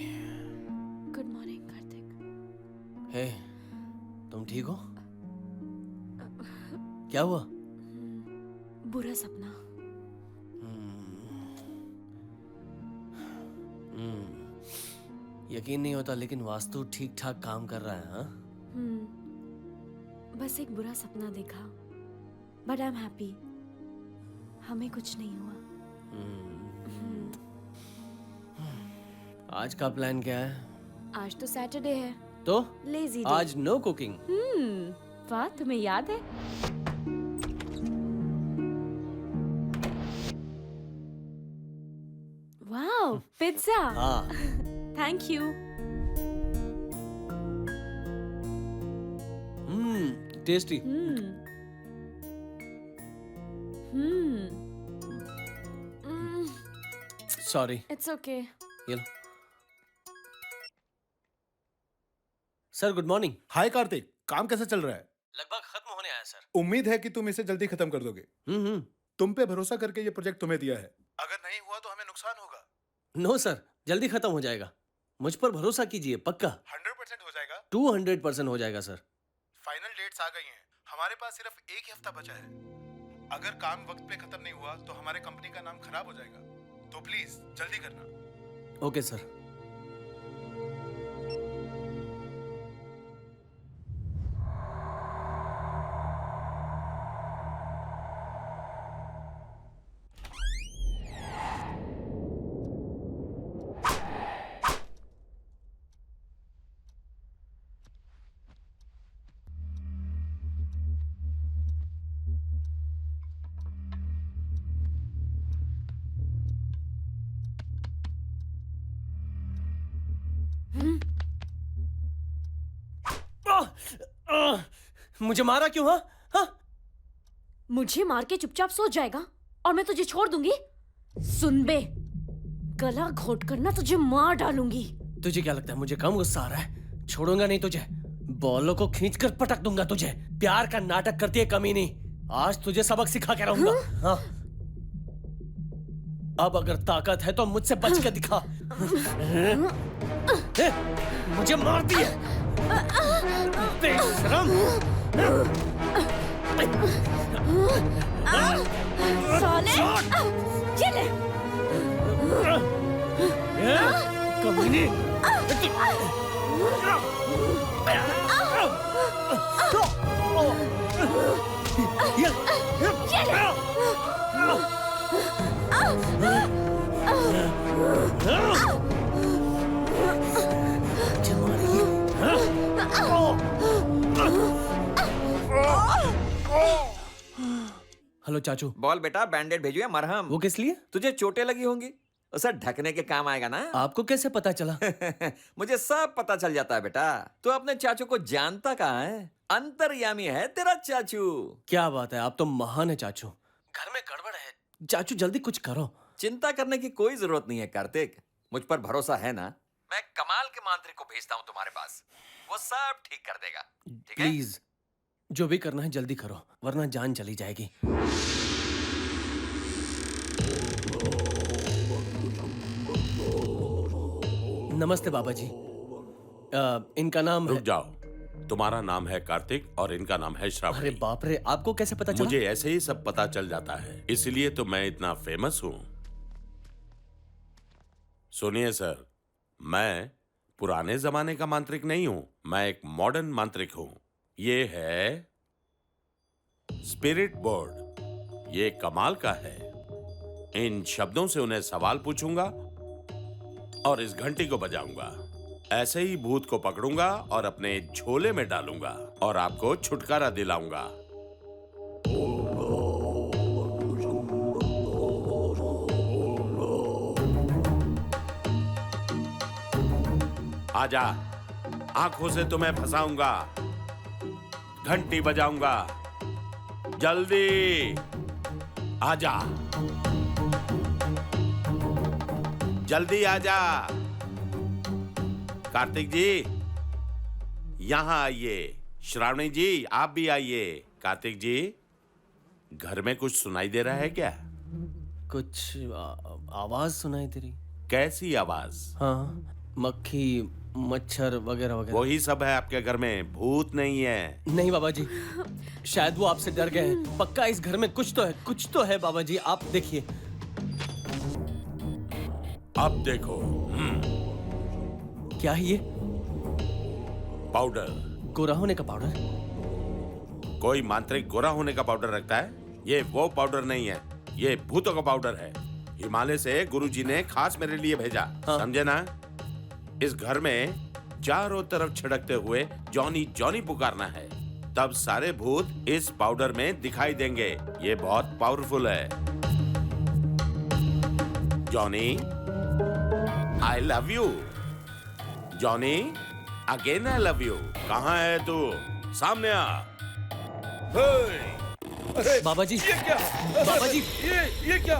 Good morning Karthik. Hey, तुम ठीक हो? क्या हुआ? बुरा सपना। यकीन नहीं होता लेकिन वास्तु ठीक ठाक काम कर रहा है। हाँ? बस एक बुरा सपना देखा, बट आई एम हैप्पी, हमें कुछ नहीं हुआ। आज का प्लान क्या है? आज तो सैटरडे है तो लेजी डे। आज नो कुकिंग। वाह, तुम्हें याद है? Wow, pizza. हाँ। Thank you. Tasty. Sorry. It's okay. ये लो। Sir good morning. Hi Karthik, काम कैसा चल रहा है? लगभग खत्म होने आया सर। उम्मीद है कि तुम इसे जल्दी खत्म कर दोगे। तुम पे भरोसा करके ये प्रोजेक्ट तुम्हें दिया है, अगर नहीं हुआ तो हमें नुकसान होगा। नो सर, जल्दी खत्म हो जाएगा, मुझ पर भरोसा कीजिए, पक्का। 100% हो जाएगा। 200% हो जाएगा सर। फाइनल डेट्स आ गई हैं, हमारे पास सिर्फ एक ही हफ्ता बचा है। अगर काम वक्त पे खत्म नहीं हुआ तो हमारे कंपनी का नाम खराब हो जाएगा, तो प्लीज जल्दी करना। Okay sir. मुझे मारा क्यों? हाँ हाँ, मुझे मार के चुपचाप सो जाएगा और मैं तुझे छोड़ दूंगी। सुन बे, गला घोट कर ना तुझे मार डालूंगी। तुझे क्या लगता है मुझे कम गुस्सा आ रहा है? छोड़ूंगा नहीं तुझे, बॉलों को खींचकर पटक दूंगा तुझे। प्यार का नाटक करती है कमी नहीं, आज तुझे सबक सिखा के रहूंगा। हाँ? अब अगर ताकत है तो मुझसे बच के दिखा। मुझे मार दिया बेशरम। साले, ये ले। कमीनी। हेलो चाचू। बोल बेटा, बैंडेड भेजो या मरहम? वो किस लिए? तुझे चोटें लगी होंगी, उसे ढकने के काम आएगा ना। आपको कैसे पता चला? मुझे सब पता चल जाता है बेटा। तू अपने चाचू को जानता कहाँ है? अंतर्यामी है तेरा चाचू। क्या बात है, आप तो महान है चाचू। घर में गड़बड़ है चाचू, जल्दी कुछ करो। चिंता करने की कोई जरूरत नहीं है कार्तिक, मुझ पर भरोसा है ना। मैं कमाल के मांत्रिक को भेजता हूँ तुम्हारे पास, वो सब ठीक कर देगा। ठीक है? प्लीज जो भी करना है जल्दी करो, वरना जान चली जाएगी। नमस्ते बाबा जी। इनका नाम रुक जाओ, तुम्हारा नाम है कार्तिक और इनका नाम है श्रावणी। अरे बाप रे, आपको कैसे पता चला? मुझे ऐसे ही सब पता चल जाता है, इसलिए तो मैं इतना फेमस हूँ। सुनिए सर, मैं पुराने जमाने का मांत्रिक नहीं हूँ, मैं एक मॉडर्न मांत्रिक हूँ। ये है स्पिरिट बोर्ड, ये कमाल का है। इन शब्दों से उन्हें सवाल पूछूंगा और इस घंटी को बजाऊंगा। ऐसे ही भूत को पकड़ूंगा और अपने झोले में डालूंगा और आपको छुटकारा दिलाऊंगा। आजा, आंखों से तुम्हें फंसाऊंगा, घंटी बजाऊंगा, जल्दी आजा, जल्दी आजा। कार्तिक जी यहाँ आइए, श्रावणी जी आप भी आइए। कार्तिक जी, घर में कुछ सुनाई दे रहा है क्या? कुछ आवाज सुनाई दे रही। कैसी आवाज? हाँ, मक्खी मच्छर वगैरह वगैरह। वही सब है आपके घर में, भूत नहीं है। नहीं बाबा जी, शायद वो आपसे डर गए हैं। पक्का इस घर में कुछ तो है, कुछ तो है बाबा जी, आप देखिए। अब देखो। क्या है ये? पाउडर। गोरा होने का पाउडर? कोई मांत्रिक गोरा होने का पाउडर रखता है? ये वो पाउडर नहीं है, ये भूतों का पाउडर है। हिमालय से गुरुजी ने खास मेरे लिए भेजा। हाँ। समझे ना? इस घर में चारों तरफ छिड़कते हुए जॉनी जॉनी पुकारना है, तब सारे भूत इस पाउडर में दिखाई देंगे। ये बहुत पावरफुल है। Johnny, I love you. Johnny, again I love you. कहाँ है तू? सामने आ। बाबा जी, ये क्या? बाबा जी, ये क्या?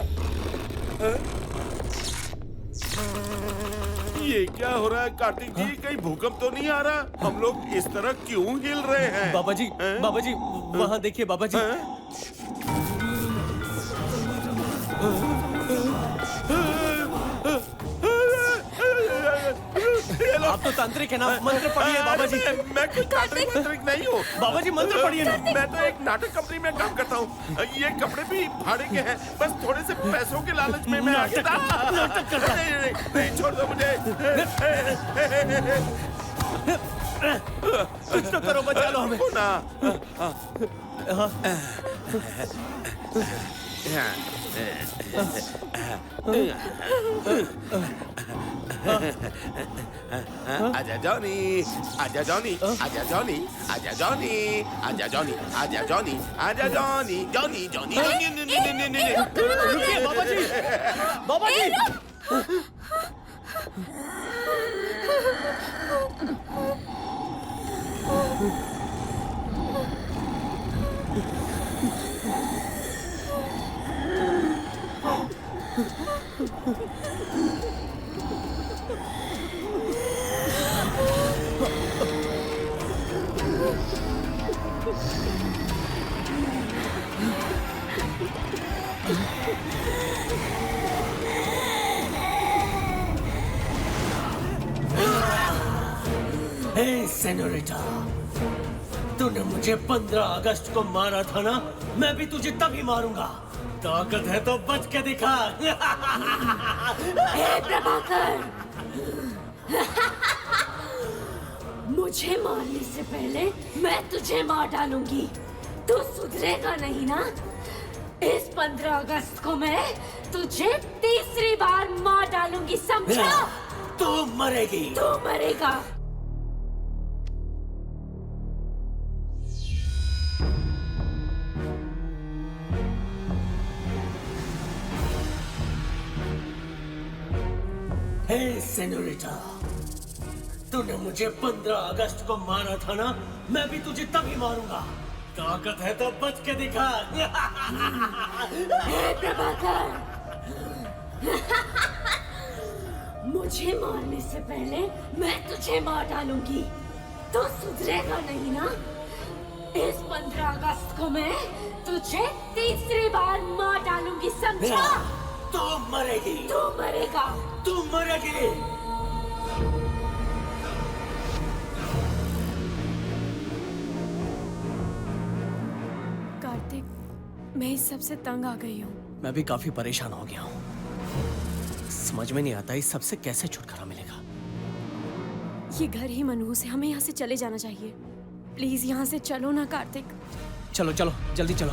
ये क्या हो रहा है कार्तिक जी? कहीं भूकंप तो नहीं आ रहा? हम लोग इस तरह क्यों हिल रहे हैं? बाबा जी, बाबा जी, वहाँ देखिए बाबा जी। ये लो, आप तो तांत्रिक है ना, मंत्र पढ़िए बाबा जी। मैं कोई तांत्रिक नहीं हूँ बाबा जी मंत्र पढ़िए ना। मैं तो एक नाटक कंपनी में काम करता हूँ। ये कपड़े भी भाड़े के हैं, बस थोड़े से पैसों के लालच में मैं आगे नाटक करता है। नहीं, छोड़ दो मुझे। कुछ तो करो, बचा लो हमें। आजा जॉनी, आजा जॉनी, आजा जॉनी, आजा जॉनी, आजा जॉनी, आजा जॉनी, आजा जॉनी, जॉनी जॉनी जॉनी। रुकिए बाबा जी, बाबा जी। हे सेनोरिटा, तूने मुझे 15 अगस्त को मारा था ना, मैं भी तुझे तभी मारूंगा। ताकत है तो बच के दिखा। हे प्रभाकर, मुझे मारने से पहले मैं तुझे मार डालूंगी। तू सुधरेगा नहीं ना? इस 15 अगस्त को मैं तुझे तीसरी बार मार डालूंगी, समझा? तू मरेगी। तू मरेगा। हे सेनोरिटा, तूने मुझे 15 अगस्त को मारा था ना, मैं भी तुझे तभी मारूंगा। ताकत है तो बच के दिखा। हे प्रभाकर, मुझे मारने से पहले मैं तुझे मार डालूंगी। तो सुधरेगा नहीं ना? इस 15 अगस्त को मैं तुझे तीसरी बार मार डालूंगी, समझा? तू मरेगी। तू मरेगा। तू मरेगी। कार्तिक, मैं इस सब से तंग आ गई हूँ। मैं भी काफी परेशान हो गया हूँ। समझ में नहीं आता इस सब से कैसे छुटकारा मिलेगा। ये घर ही मनहूस है, हमें यहाँ से चले जाना चाहिए। प्लीज यहाँ से चलो ना कार्तिक। चलो चलो जल्दी चलो।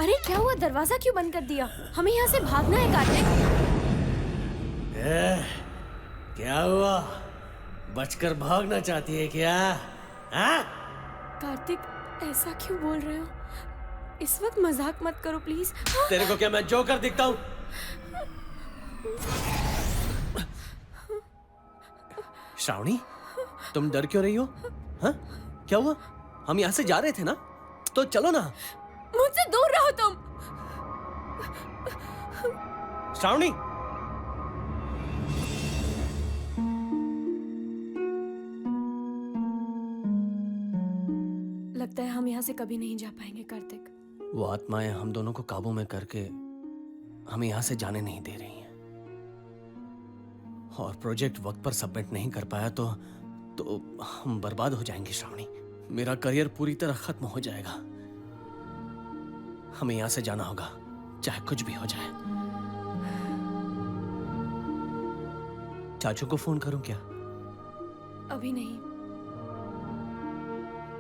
अरे क्या हुआ, दरवाजा क्यों बंद कर दिया? हमें यहाँ से भागना है कार्तिक। क्या हुआ, बचकर भागना चाहती है क्या? हाँ? कार्तिक, ऐसा क्यों बोल रहे हो? इस वक्त मजाक मत करो प्लीज। तेरे को क्या मैं जोकर दिखता हूँ? श्रावणी, तुम डर क्यों रही हो? हाँ? क्या हुआ? हम यहाँ से जा रहे थे ना, तो चलो ना। मुझसे दूर रहो तुम। श्रावणी, लगता है हम यहाँ से कभी नहीं जा पाएंगे कार्तिक। वो आत्माएं हम दोनों को काबू में करके हमें यहाँ से जाने नहीं दे रही हैं। और प्रोजेक्ट वक्त पर सबमिट नहीं कर पाया तो हम बर्बाद हो जाएंगे श्रावणी। मेरा करियर पूरी तरह खत्म हो जाएगा। हमें यहाँ से जाना होगा, चाहे कुछ भी हो जाए। चाचू को फोन करूं क्या? अभी नहीं,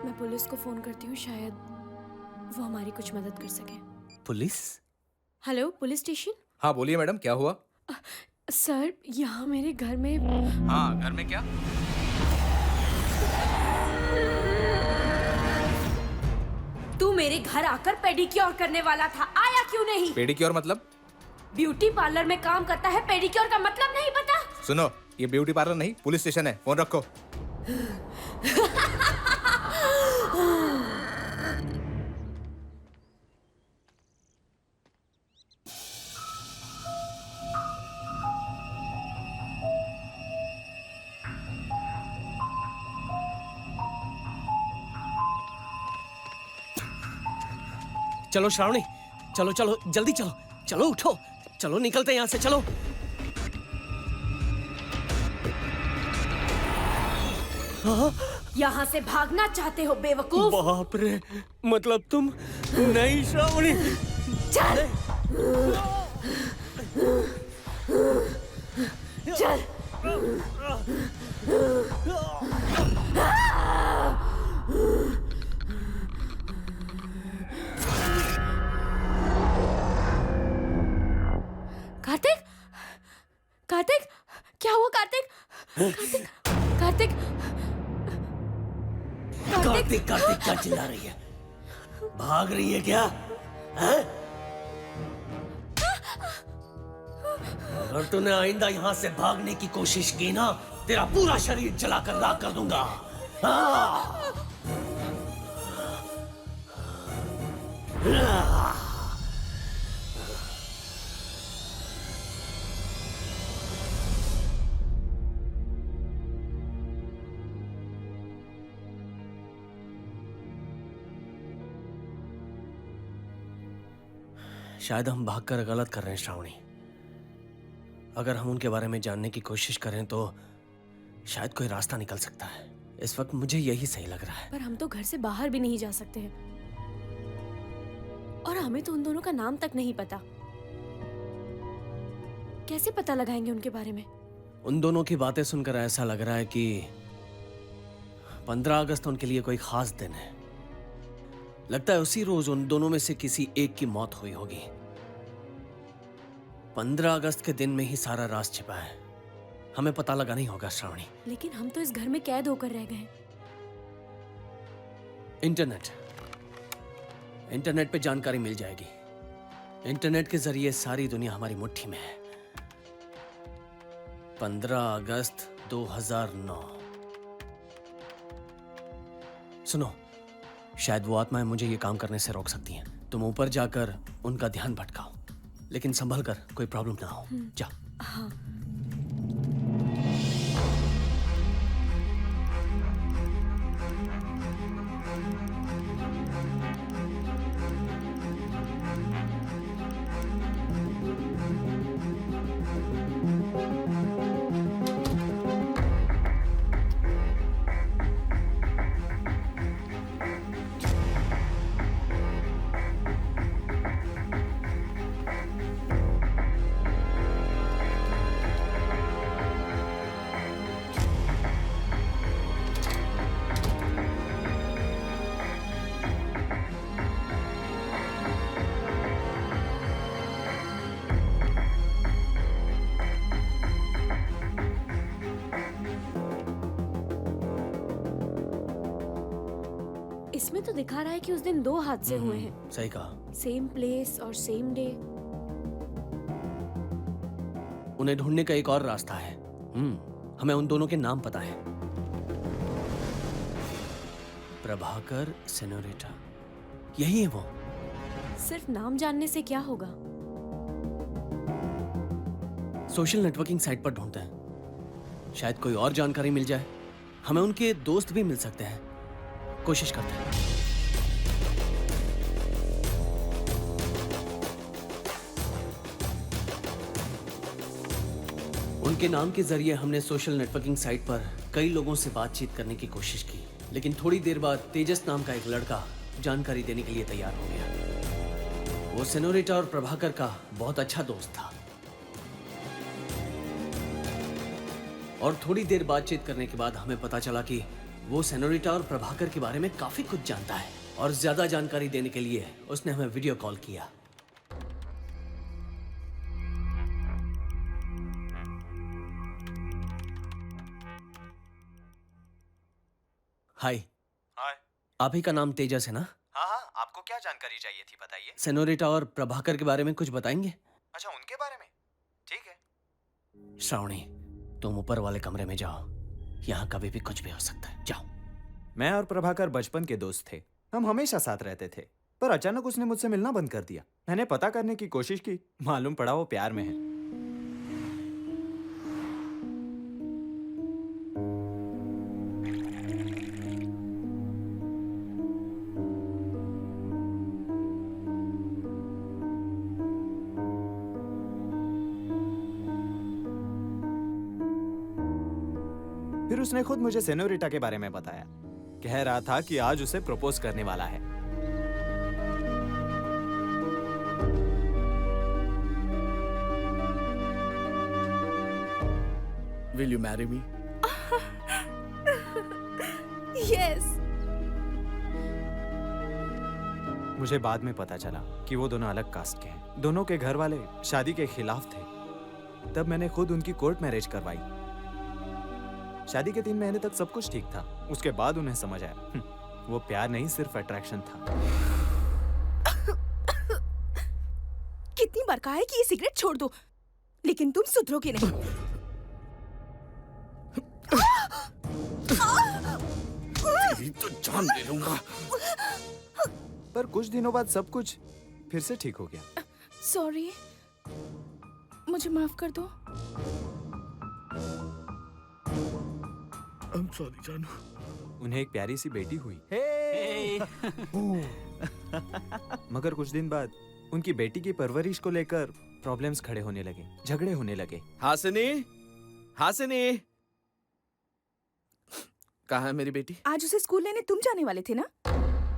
मैं पुलिस को फोन करती हूँ, शायद वो हमारी कुछ मदद कर सके। पुलिस? Hello, police station. हाँ बोलिए मैडम, क्या हुआ? सर, यहाँ मेरे घर में। हाँ, घर में क्या? तू मेरे घर आकर पेडिक्योर करने वाला था, आया क्यों नहीं? पेडिक्योर मतलब? ब्यूटी पार्लर में काम करता है, पेडिक्योर का मतलब नहीं पता? सुनो, ये ब्यूटी पार्लर नहीं, पुलिस स्टेशन है। फोन रखो। चलो श्रावणी, चलो चलो जल्दी चलो, चलो उठो, चलो निकलते हैं यहाँ से, चलो। यहाँ से भागना चाहते हो बेवकूफ? बाप रे, मतलब तुम नहीं श्रावणी? चल चल। कार्तिक, कार्तिक, क्या हुआ कार्तिक? कार्तिक, कार्तिक, कार्तिक, कार्तिक क्या चिल्ला रही है? भाग रही है क्या? हैं? अगर तूने आइंदा यहाँ से भागने की कोशिश की ना, तेरा पूरा शरीर जलाकर राख कर दूंगा। हाँ। शायद हम भागकर गलत कर रहे हैं श्रावणी। अगर हम उनके बारे में जानने की कोशिश करें तो शायद कोई रास्ता निकल सकता है। इस वक्त मुझे यही सही लग रहा है। पर हम तो घर से बाहर भी नहीं जा सकते हैं और हमें तो उन दोनों का नाम तक नहीं पता। कैसे पता लगाएंगे उनके बारे में? उन दोनों की बातें सुनकर ऐसा लग रहा है कि 15 अगस्त उनके लिए कोई खास दिन है। लगता है उसी रोज उन दोनों में से किसी एक की मौत हुई होगी। 15 अगस्त के दिन में ही सारा राज छिपा है। हमें पता लगाना ही होगा श्रावणी। लेकिन हम तो इस घर में कैद होकर रह गए। इंटरनेट पे जानकारी मिल जाएगी। इंटरनेट के जरिए सारी दुनिया हमारी मुट्ठी में है। 15 अगस्त 2009। सुनो, शायद वो आत्माएं मुझे ये काम करने से रोक सकती हैं। तुम ऊपर जाकर उनका ध्यान भटकाओ, लेकिन संभल कर, कोई प्रॉब्लम ना हो। जा। हाँ। इसमें तो दिखा रहा है कि उस दिन 2 हादसे हुए हैं। सही कहा। सेम प्लेस और सेम डे। उन्हें ढूंढने का एक और रास्ता है। हमें उन दोनों के नाम पता है। प्रभाकर, सेनोरिटा, यही है वो। सिर्फ नाम जानने से क्या होगा? सोशल नेटवर्किंग साइट पर ढूंढते हैं, शायद कोई और जानकारी मिल जाए। हमें उनके दोस्त भी मिल सकते हैं। कोशिश करते हैं। उनके नाम के जरिए हमने सोशल नेटवर्किंग साइट पर कई लोगों से बातचीत करने की कोशिश की, लेकिन थोड़ी देर बाद तेजस नाम का एक लड़का जानकारी देने के लिए तैयार हो गया। वो सेनोरिटा और प्रभाकर का बहुत अच्छा दोस्त था और थोड़ी देर बातचीत करने के बाद हमें पता चला कि वो सेनोरिटा और प्रभाकर के बारे में काफी कुछ जानता है और ज्यादा जानकारी देने के लिए उसने हमें वीडियो कॉल किया। हाय। हाय। आप ही का नाम तेजस है ना? हाँ हाँ, आपको क्या जानकारी चाहिए थी बताइए। सेनोरिटा और प्रभाकर के बारे में कुछ बताएंगे? अच्छा, उनके बारे में? ठीक है। श्रावणी, तुम ऊपर वाले कमरे में जाओ। यहाँ कभी भी कुछ भी हो सकता है। जाओ। मैं और प्रभाकर बचपन के दोस्त थे। हम हमेशा साथ रहते थे, पर अचानक उसने मुझसे मिलना बंद कर दिया। मैंने पता करने की कोशिश की, मालूम पड़ा वो प्यार में है। फिर उसने खुद मुझे सेनोरिटा के बारे में बताया। कह रहा था कि आज उसे प्रपोज करने वाला है। Will you marry me? Yes. मुझे बाद में पता चला कि वो दोनों अलग कास्ट के हैं। दोनों के घर वाले शादी के खिलाफ थे। तब मैंने खुद उनकी कोर्ट मैरिज करवाई। शादी के 3 महीने तक सब कुछ ठीक था। उसके बाद उन्हें समझ आया वो प्यार नहीं, सिर्फ अट्रैक्शन था। कितनी बार कहा है कि ये सिगरेट छोड़ दो, लेकिन तुम सुधरोगे नहीं। तेरी तो जान ले लूंगा। पर कुछ दिनों बाद सब कुछ फिर से ठीक हो गया। सॉरी, मुझे माफ कर दो। I'm sorry जानू। उन्हें एक प्यारी सी बेटी हुई। मगर कुछ दिन बाद उनकी बेटी की परवरिश को लेकर प्रॉब्लम्स खड़े होने लगे, झगड़े होने लगे। हासिनी, हासिनी, कहाँ है मेरी बेटी? आज उसे स्कूल लेने तुम जाने वाले थे ना?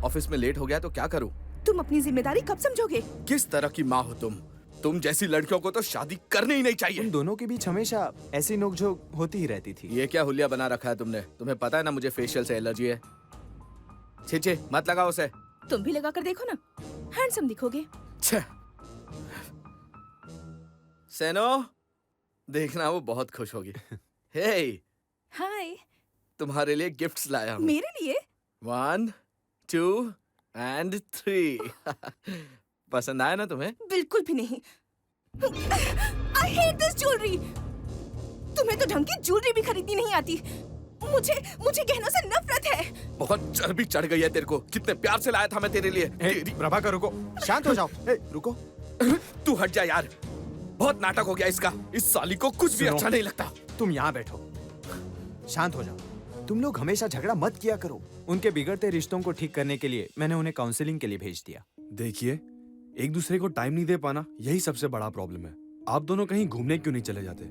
ऑफिस में लेट हो गया तो क्या करूं? तुम अपनी जिम्मेदारी कब समझोगे? किस तरह की माँ हो तुम? तुम जैसी लड़कियों को तो शादी करनी ही नहीं चाहिए। उन दोनों के बीच हमेशा ऐसी नोकझोंक होती ही रहती थी। ये क्या हुलिया बना रखा है तुमने? तुम्हें पता है ना मुझे फेशियल से एलर्जी है। छे मत लगाओ उसे। तुम भी लगा कर देखो ना, हैंडसम दिखोगे। सेनो, देखना वो बहुत खुश होगी। हे, हाय। तुम्हारे लिए गिफ्ट्स लाया हूँ। मेरे लिए? 1, 2 and 3। पसंद आया ना तुम्हें? बिल्कुल भी नहीं। I hate this jewelry। तुम्हें तो ढंग की ज्वेलरी भी खरीदनी नहीं आती। मुझे गहनों से नफरत है। बहुत चर्बी चढ़ गई है तेरे को। कितने प्यार से लाया था मैं तेरे लिए। प्रभाकर रुको, शांत हो जाओ। रुको। तू हट जा यार, बहुत नाटक हो गया इसका। इस साली को कुछ भी अच्छा नहीं लगता। तुम यहाँ बैठो, शांत हो जाओ। तुम लोग हमेशा झगड़ा मत किया करो। उनके बिगड़ते रिश्तों को ठीक करने के लिए मैंने उन्हें काउंसलिंग के लिए भेज दिया। देखिए, एक दूसरे को टाइम नहीं दे पाना, यही सबसे बड़ा प्रॉब्लम है। आप दोनों कहीं घूमने क्यों नहीं चले जाते?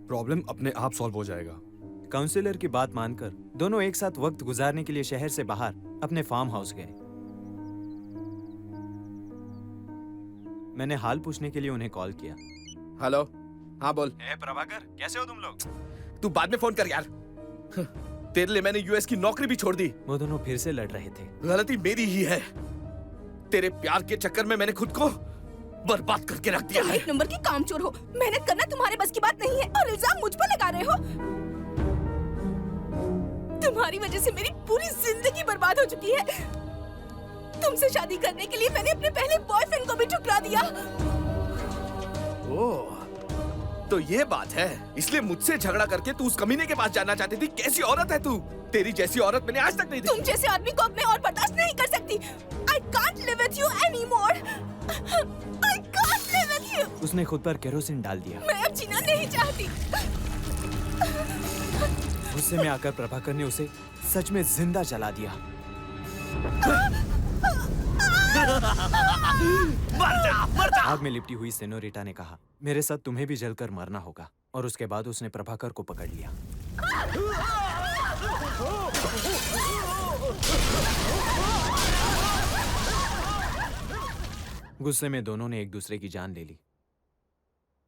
प्रॉब्लम अपने आप सॉल्व हो जाएगा। काउंसलर की बात मानकर दोनों एक साथ वक्त गुजारने के लिए शहर से बाहर अपने फार्म हाउस गए। मैंने हाल पूछने के लिए उन्हें कॉल किया। हेलो, हाँ बोल। प्रभाकर, कैसे हो तुम लोग? तू बाद में फोन कर यार। तेरे लिए मैंने यूएस की नौकरी भी छोड़ दी। वो दोनों फिर से लड़ रहे थे। गलती मेरी ही है। तेरे प्यार के चक्कर में मैंने खुद को बर्बाद करके रख दिया तुम है। एक नंबर की कामचोर हो। मेहनत करना तुम्हारे बस की बात नहीं है और इल्जाम मुझ पर लगा रहे हो। तुम्हारी वजह से मेरी पूरी जिंदगी बर्बाद हो चुकी है। तुमसे शादी करने के लिए मैंने अपने पहले बॉयफ्रेंड को भी ठुकरा दिया। ओह, तो ये बात है। इसलिए मुझसे झगड़ा करके तू उस कमीने के पास जाना चाहती थी। कैसी औरत है तू? तेरी जैसी औरत मैंने आज तक नहीं देखी। तुम जैसे आदमी को अपने और बर्दाश्त नहीं कर सकती। I can't live with you anymore। I can't live with you। उसने खुद पर केरोसिन डाल दिया। मैं अब जीना नहीं चाहती। गुस्से में आकर प्रभाकर ने उसे सच में जिंदा जला दिया। मर जा। आग में लिपटी हुई सेनोरिटा ने कहा, मेरे साथ तुम्हें भी जलकर मरना होगा। और उसके बाद उसने प्रभाकर को पकड़ लिया। गुस्से में दोनों ने एक दूसरे की जान ले ली।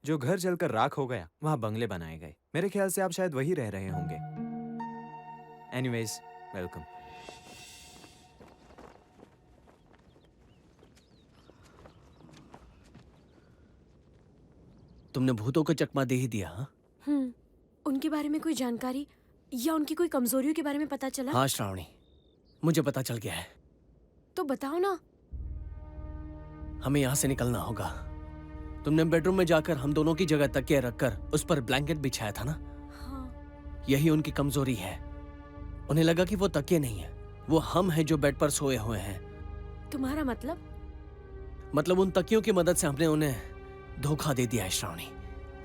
जो घर जलकर राख हो गया, वहां बंगले बनाए गए। मेरे ख्याल से आप शायद वही रह रहे होंगे। Anyways, welcome. तुमने भूतों को चकमा दे ही दिया। हाँ? उनके बारे में कोई जानकारी या उनकी कोई कमजोरियों के बारे में पता चला? हाँ श्रावणी, मुझे पता चल गया है। तो बताओ ना। हमें यहाँ से निकलना होगा। तुमने बेडरूम में जाकर हम दोनों की जगह तकिया रखकर उस पर ब्लैंकेट बिछाया था ना? हाँ। यही उनकी कमजोरी है। उन्हें लगा कि वो तकिए नहीं है, वो हम हैं जो बेड पर सोए हुए हैं। तुम्हारा मतलब? मतलब उन तकियों की मदद से हमने उन्हें धोखा दे दिया है श्रावणी।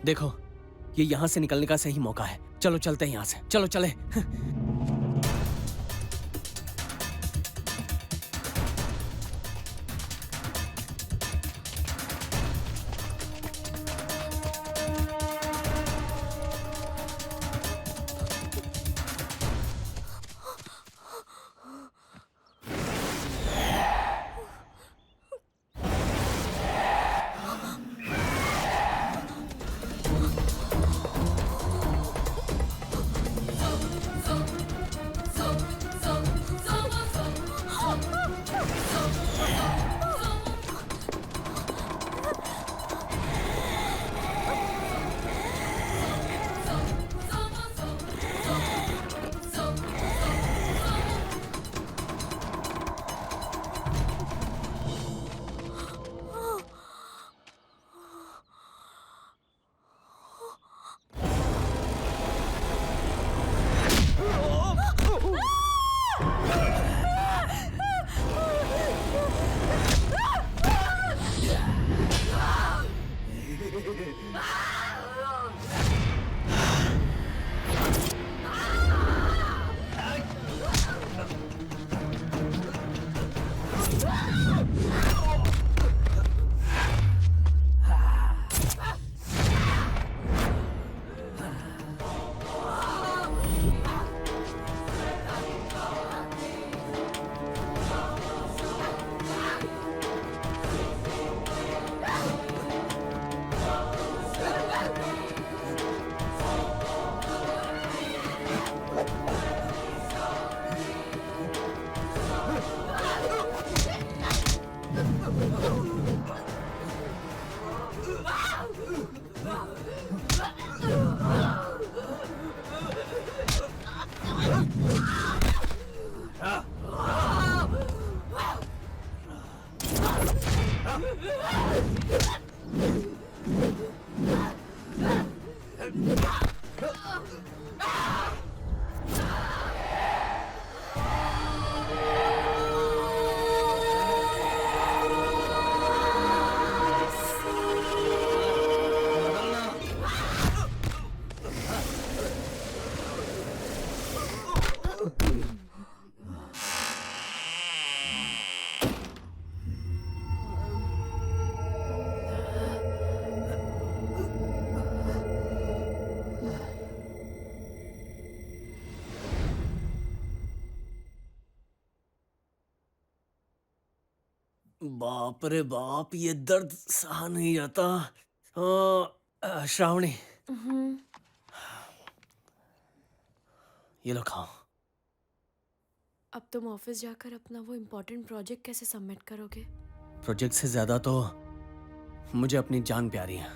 देखो, ये यहाँ से निकलने का सही मौका है। चलो चलते हैं यहाँ से। चलो चले। बाप रे बाप, ये दर्द सहा नहीं जाता। श्रावणी, ये लो खाओ। अब तुम ऑफिस जाकर अपना वो इम्पोर्टेंट प्रोजेक्ट कैसे सबमिट करोगे? प्रोजेक्ट से ज्यादा तो मुझे अपनी जान प्यारी है।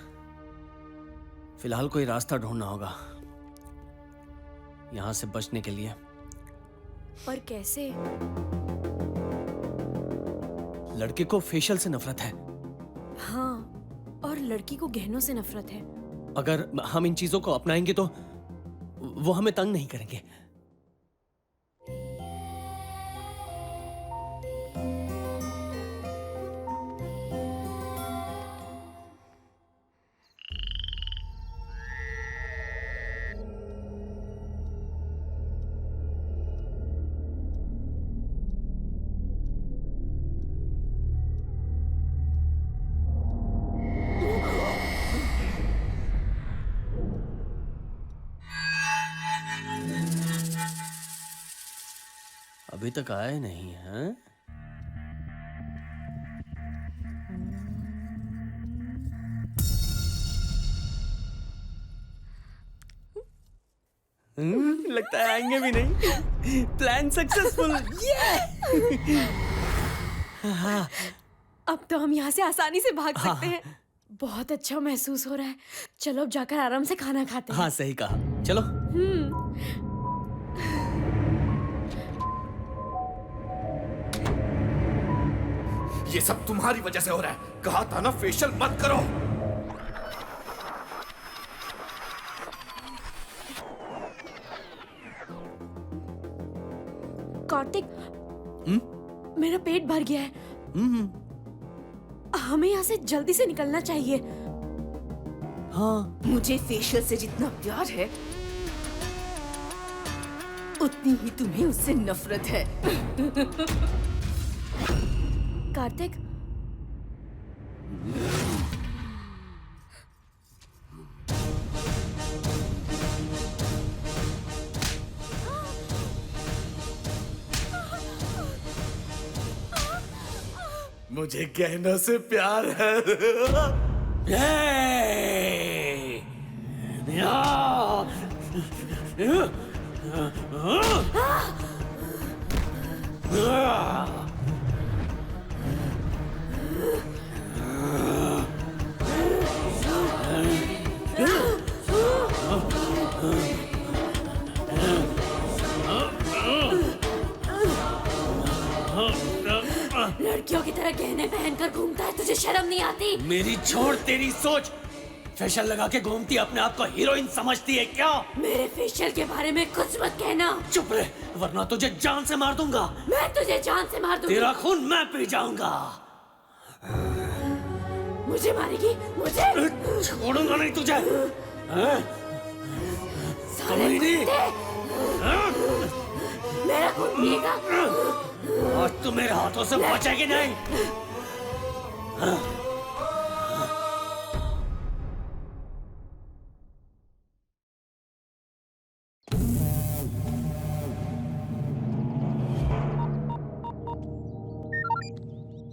फिलहाल कोई रास्ता ढूंढना होगा यहां से बचने के लिए। पर कैसे? लड़के को फेशियल से नफरत है। हाँ, और लड़की को गहनों से नफरत है। अगर हम इन चीजों को अपनाएंगे तो वो हमें तंग नहीं करेंगे। अभी तक आए नहीं हैं? लगता है आएंगे भी नहीं। Plan successful. अब तो हम यहाँ से आसानी से भाग सकते हैं। बहुत अच्छा महसूस हो रहा है। चलो अब जाकर आराम से खाना खाते हैं। हाँ, सही कहा। चलो। ये सब तुम्हारी वजह से हो रहा है। कहा था ना फेशियल मत करो। कार्तिक, मेरा पेट भर गया है। हमें यहाँ से जल्दी से निकलना चाहिए। हाँ। मुझे फेशियल से जितना प्यार है उतनी ही तुम्हें उससे नफरत है। कार्तिक, मुझे गहनों से प्यार है। लड़कियों की तरह गहने पहनकर घूमता है, तुझे शर्म नहीं आती? मेरी छोड़ तेरी सोच। फेशियल लगा के घूमती अपने आप को हीरोइन समझती है क्या? मेरे फेशियल के बारे में कुछ मत कहना। चुप रहे, वरना तुझे जान से मार दूंगा। मैं तुझे जान से मार दूंगा। तेरा खून मैं पी जाऊंगा। मुझे मारेगी? मुझे छोड़ूंगा नहीं तुझे। साले कुत्ते! मेरा खून पिएगा? आज तू मेरे हाथों से बचेगी नहीं।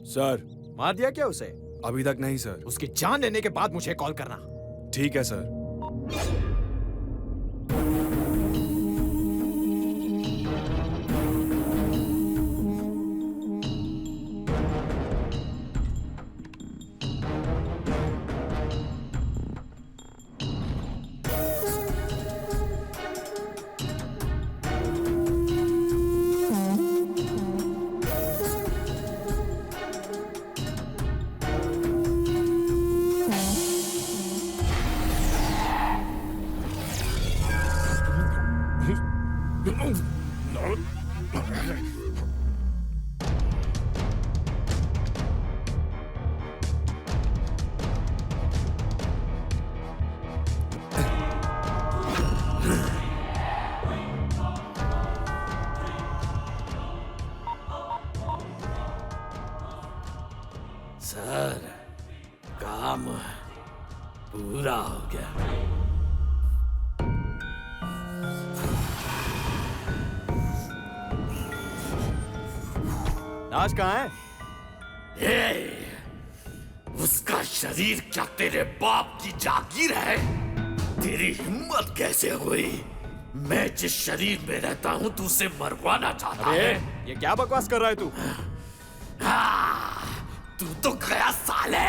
सर, मार दिया क्या उसे? अभी तक नहीं सर। उसकी जान लेने के बाद मुझे कॉल करना। ठीक है सर। काम पूरा हो गया। राज कहाँ है? उसका शरीर क्या तेरे बाप की जागीर है? तेरी हिम्मत कैसे हुई? मैं जिस शरीर में रहता हूं तू उसे मरवाना चाहता है। ये क्या बकवास कर रहा है तू? तू तो गया साले।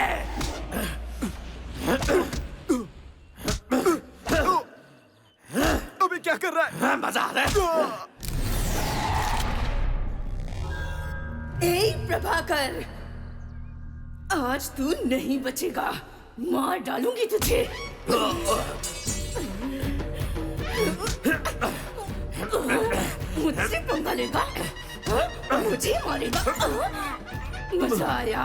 अबे क्या कर रहा है? मजा आ रहा है? ए प्रभाकर, आज तू नहीं बचेगा, मार डालूंगी तुझे। मुझसे पंगा लेगा, मुझे मारेगा। मजा आया?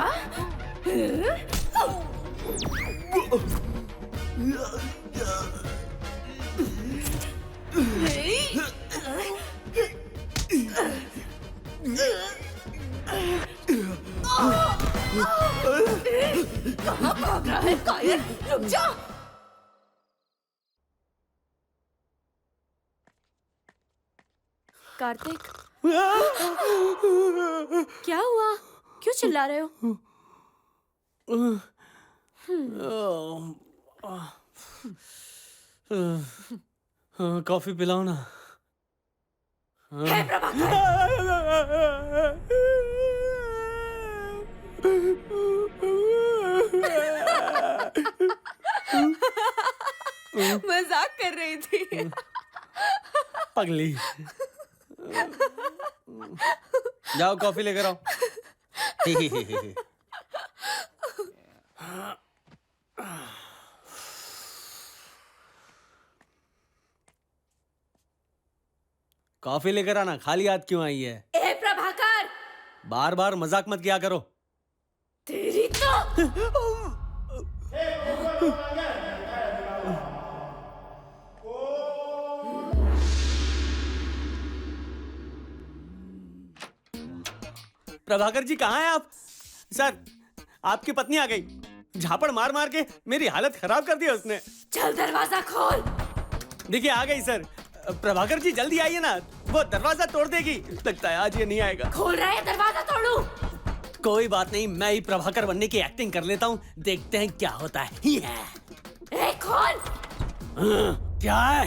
कहाँ भाग रहा है कायर? रुक जा। कार्तिक, क्या हुआ? क्यों चिल्ला रहे हो? कॉफी पिलाओ ना। है प्रभाकर। मजाक कर रही थी। पगली। जाओ कॉफी लेकर आओ। कॉफी लेकर आना। खाली हाथ क्यों आई है? ए प्रभाकर, बार बार मजाक मत किया करो। तेरी तो प्रभाकर जी कहाँ हैं आप? सर, आपकी पत्नी आ गई। झापड़ मार मार के मेरी हालत खराब कर दी उसने। चल दरवाजा खोल। देखिए आ गई सर। प्रभाकर जी जल्दी आइए ना, वो दरवाजा तोड़ देगी। लगता है आज ये नहीं आएगा। खोल रहा है, दरवाजा तोड़ू। कोई बात नहीं, मैं ही प्रभाकर बनने की एक्टिंग कर लेता हूँ। देखते हैं क्या होता है। ए खोल। क्या है?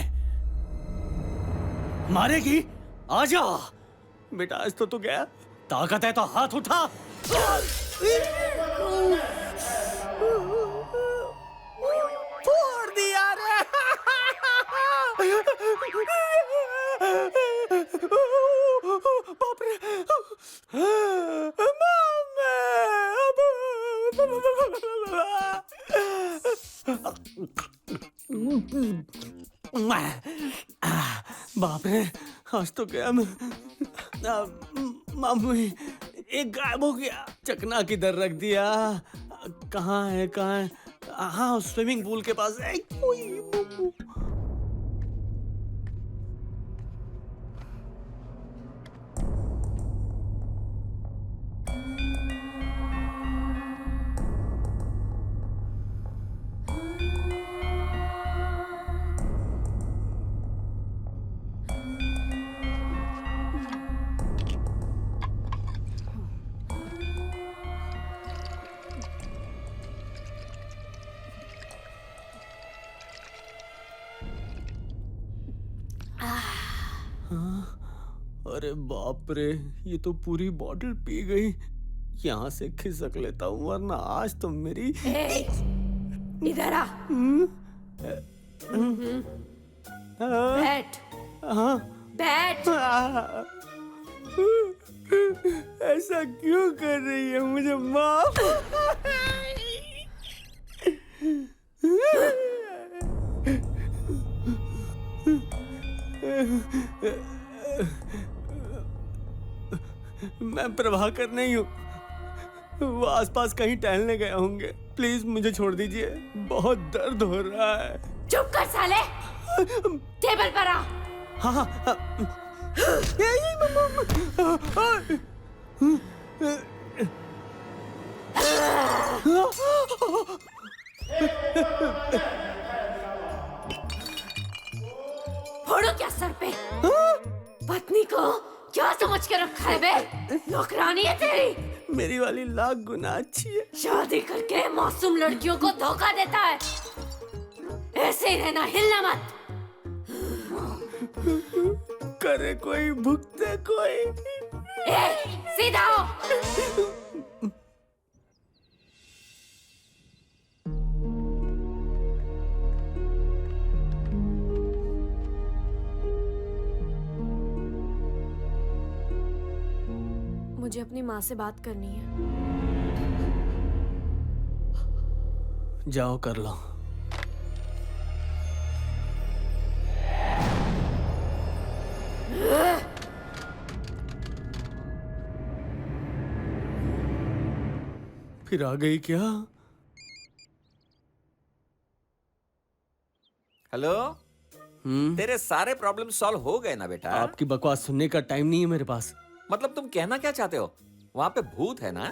मारेगी? आजा बेटा, आज तो तू गया। ताकत है तो हाथ उठा। फोड़ दिया रे। बाप रे। बाप रे, आज तो गया मैं। मम्मी, एक गायब हो गया। चकना किधर रख दिया? कहाँ है? हाँ, स्विमिंग पूल के पास है। अरे बाप रे, ये तो पूरी बॉटल पी गई। यहाँ से खिसक लेता हूँ वरना आज तो मेरी। इधर आ। बैठ। हाँ बैठ। ऐसा क्यों कर रही है? मुझे माफ। मैं प्रभाकर नहीं हूँ। वो आसपास कहीं टहलने गए होंगे। प्लीज मुझे छोड़ दीजिए, बहुत दर्द हो रहा है। चुप कर साले। टेबल पर आ। हाँ। फोड़ो क्या सर पे? पत्नी को क्या समझ के रखा है बे? नौकरानी है तेरी? मेरी वाली लाख गुना अच्छी है। शादी करके मासूम लड़कियों को धोखा देता है। ऐसे ही रहना, हिलना मत। करे कोई भुगते कोई। सीधा हो। मुझे अपनी माँ से बात करनी है। जाओ कर लो। फिर आ गई क्या? हेलो। तेरे सारे प्रॉब्लम सॉल्व हो गए ना बेटा? आपकी बकवास सुनने का टाइम नहीं है मेरे पास। मतलब तुम कहना क्या चाहते हो? वहां पे भूत है ना?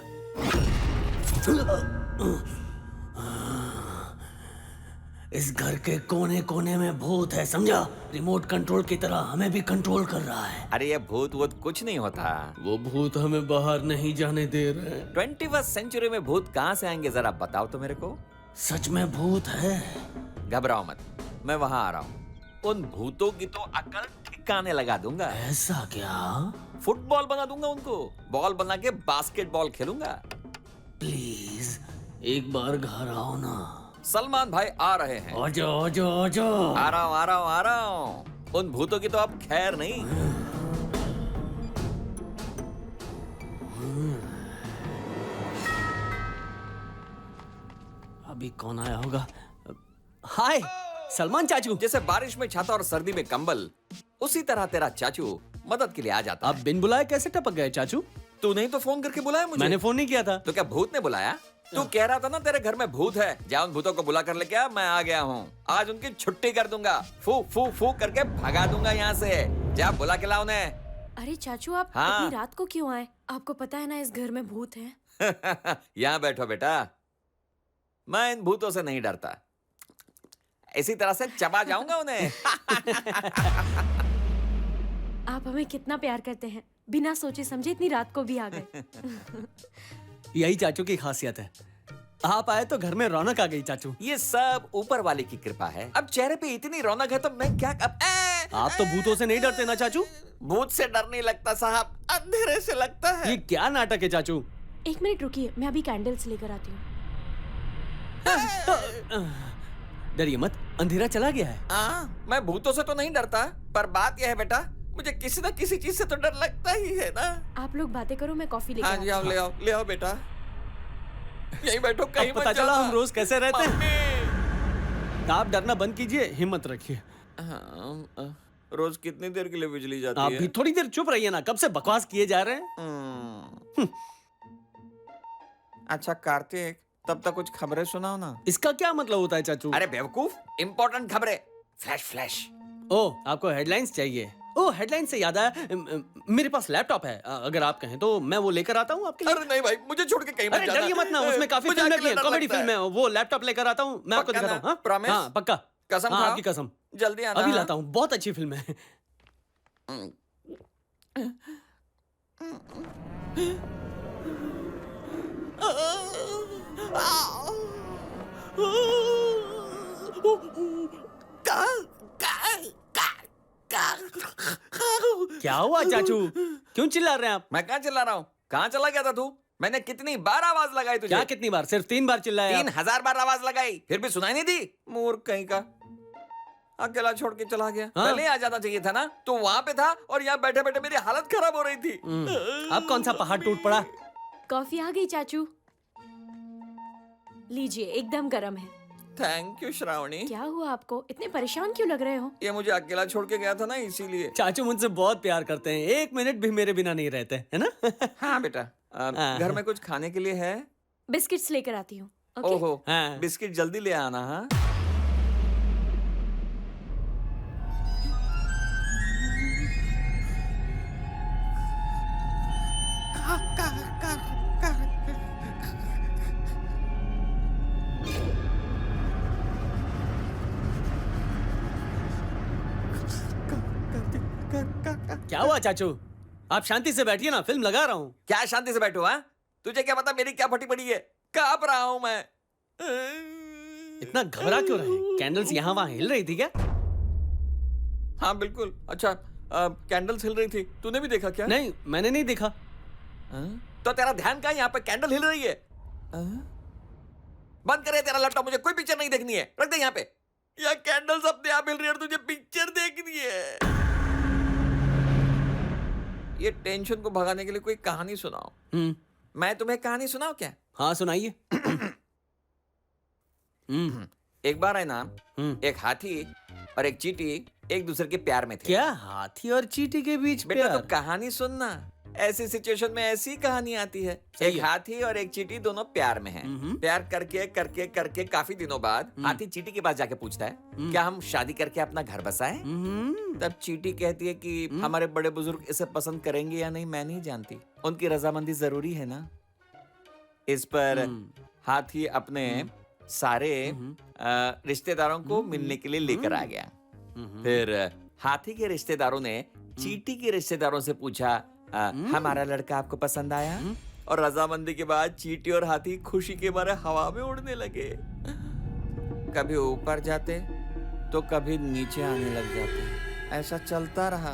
इस घर के कोने कोने में भूत है, समझा? रिमोट कंट्रोल की तरह हमें भी कंट्रोल कर रहा है। अरे ये भूत वूत कुछ नहीं होता। वो भूत हमें बाहर नहीं जाने दे रहे। 21st सेंचुरी में भूत कहाँ से आएंगे जरा बताओ तो मेरे को। सच में भूत है? घबराओ मत, मैं वहां आ रहा हूँ। उन भूतों की तो अकल ठिकाने लगा दूंगा। ऐसा क्या? फुटबॉल बना दूंगा उनको, बॉल बना के बास्केटबॉल खेलूंगा। प्लीज एक बार घर आओ ना। सलमान भाई आ रहे हैं। आजो आजो आजो। आ रहा हूँ आ रहा हूँ आ रहा हूँ। उन भूतों की तो अब खैर नहीं। अभी कौन आया होगा? हाय सलमान चाचू। जैसे बारिश में छाता और सर्दी में कंबल, उसी तरह तेरा चाचू मदद के लिए आ जाता आप बिन बुलाए कैसे टपक गए चाचू? तू नहीं तो फोन करके बुलाया मुझे। मैंने फोन नहीं किया था। तो क्या भूत ने बुलाया? तू कह रहा था ना तेरे घर में भूत है, जा उन भूतों को बुला कर लेके आ। मैं आ गया हूँ, आज उनकी छुट्टी कर दूंगा। फू फू फू करके भगा दूंगा यहाँ से। जा बुला के ला उन्हें। अरे चाचू आप हाँ? इतनी रात को क्यों आए? आपको पता है ना इस घर में भूत है। यहाँ बैठो बेटा, मैं इन भूतों से नहीं डरता। इसी तरह से चबा जाऊंगा उन्हें। आप हमें कितना प्यार करते हैं, बिना सोचे समझे इतनी रात को भी आ गए। यही चाचू की खासियत है। आप आए तो घर में रौनक आ गई चाचू। ये सब ऊपर वाले की कृपा है। अब चेहरे पे इतनी रौनक है तो मैं क्या आप तो भूतों से नहीं डरते ना चाचू? भूत से डर नहीं लगता साहब, अंधेरे से लगता है। ये क्या नाटक है चाचू? 1 मिनट रुकिए, मैं अभी कैंडल्स लेकर आती हूँ। डरिए मत, अंधेरा चला गया है। मैं भूतों से तो नहीं डरता, पर बात यह है बेटा, मुझे किसी न किसी चीज से तो डर लगता ही है ना। आप लोग बातें करो, मैं कॉफी लेकर आती हूँ। ले आओ बेटा। यहीं बैठो, कहीं मत पता चला जाना। हम रोज कैसे रहते हैं। आप डरना बंद कीजिए, हिम्मत रखिए। रोज कितनी देर के लिए बिजली जाती आप है? भी थोड़ी देर चुप रहिए ना, कब से बकवास किए जा रहे हैं। अच्छा कार्तिक, तब तक कुछ खबरें सुनाओ ना। इसका क्या मतलब होता है चाचू? अरे बेवकूफ, इम्पोर्टेंट खबरें। फ्लैश। ओह, आपको हेडलाइंस चाहिए? ओह, हेडलाइंस से याद आया, मेरे पास लैपटॉप है, अगर आप कहें तो मैं वो लेकर आता हूँ आपके लिए। अरे नहीं भाई, मुझे छोड़ के कहीं मत अरे जाना। डरिए मत ना, उसमें काफी मुझे फिल्में अकेले भी हैं, डर कॉमेडी लगता है। फिल्म है। वो लैपटॉप लेकर आता हूँ, मैं आपको पक्का दिखाता हूँ। ना? हाँ? प्रॉमिस? हाँ पक्का। कसम हाँ, खाओ। आपकी कसम। जल्दी आना। अभी लाता हूँ, बहुत अच्छी फिल्म है। क्या हुआ चाचू? क्यों चिल्ला रहे हैं आप? मैं कहाँ चिल्ला रहा हूँ? कहाँ चला गया था तू? मैंने कितनी बार आवाज लगाई तुझे? क्या कितनी बार? सिर्फ 3 बार चिल्लाया। 3000 बार आवाज लगाई, फिर भी सुनाई नहीं दी। मूर्ख कहीं का, अकेला छोड़ के चला गया। हाँ? पहले आ जाना चाहिए था ना। तू वहाँ पे था और यहाँ बैठे बैठे मेरी हालत खराब हो रही थी। अब कौन सा पहाड़ टूट पड़ा? कॉफी आ गई चाचू, लीजिए, एकदम गर्म है। Thank you Shravani. क्या हुआ आपको? इतने परेशान क्यों लग रहे हो? ये मुझे अकेला छोड़ के गया था ना, इसीलिए। चाचू मुझसे बहुत प्यार करते हैं, 1 मिनट भी मेरे बिना नहीं रहते, है ना? हाँ बेटा, घर में कुछ खाने के लिए है? बिस्किट्स लेकर आती हूँ। ओके? ओहो, हाँ। बिस्किट जल्दी ले आना। हाँ क्या हुआ चाचू? आप शांति से बैठिए ना, फिल्म लगा रहा हूँ। क्या शांति से बैठो? हाँ, तुझे क्या पता मेरी क्या फटी पड़ी है? कांप रहा हूँ मैं। इतना घबरा क्यों रहे? कैंडल्स यहाँ वहाँ हिल रही थी क्या? हाँ बिल्कुल। अच्छा, कैंडल्स हिल रही थी, तूने भी देखा क्या? नहीं, मैंने नहीं देखा। तो तेरा ध्यान कहाँ? यहाँ पे कैंडल हिल रही है। बंद करे तेरा लैपटॉप, मुझे कोई पिक्चर नहीं देखनी है। रख दे यहाँ पे। यह कैंडल्स अपने आप हिल रही है और तुझे पिक्चर देखनी है। ये टेंशन को भगाने के लिए कोई कहानी सुनाओ। मैं तुम्हें कहानी सुनाऊं क्या? हाँ सुनाइए। एक बार है ना, एक हाथी और एक चींटी एक दूसरे के प्यार में थे। क्या हाथी और चींटी के बीच बेटा प्यार? तो कहानी सुनना, ऐसी सिचुएशन में ऐसी कहानी आती है। एक हाथी और एक चींटी दोनों प्यार में हैं। प्यार करके करके करके काफी दिनों बाद हाथी चींटी के पास जाके पूछता है, क्या हम शादी करके अपना घर बसाएं? तब चींटी कहती है कि हमारे बड़े बुजुर्ग इसे पसंद करेंगे या नहीं मैं नहीं जानती, उनकी रजामंदी जरूरी है ना। इस पर हाथी अपने सारे रिश्तेदारों को मिलने के लिए लेकर आ गया। फिर हाथी के रिश्तेदारों ने चींटी के रिश्तेदारों से पूछा, हमारा लड़का आपको पसंद आया? और रजामंदी के बाद चींटी और हाथी खुशी के मारे हवा में उड़ने लगे। कभी ऊपर जाते तो कभी नीचे आने लग जाते। ऐसा चलता रहा,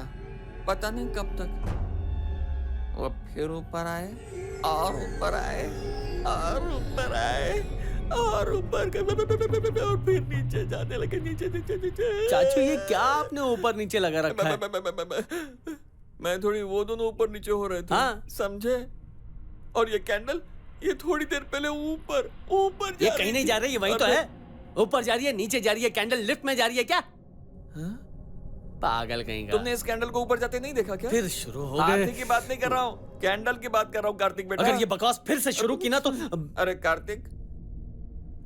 पता नहीं कब तक। वो फिर ऊपर आए और ऊपर आए और ऊपर आए और ऊपर और फिर नीचे जाने लगे। नीचे नीचे नीचे। चाचू ये क्या आपने ऊपर नीचे लगा रखा है? मैं थोड़ी वो दोनों ऊपर नीचे हो रहे थे। हाँ? समझे? और ये कैंडल ये थोड़ी देर पहले ऊपर ऊपर ये कहीं नहीं जा रही है, वही तो है। ऊपर जा रही है, नीचे जा रही है, कैंडल लिफ्ट में जा रही है क्या? पागल कहीं का। तुमने इस कैंडल को ऊपर जाते नहीं देखा क्या? फिर शुरू हो गए। हाथी की बात नहीं कर रहा हूँ, कैंडल की बात कर रहा हूँ कार्तिक बेटा। अगर ये बकवास फिर से शुरू की ना तो। अरे कार्तिक,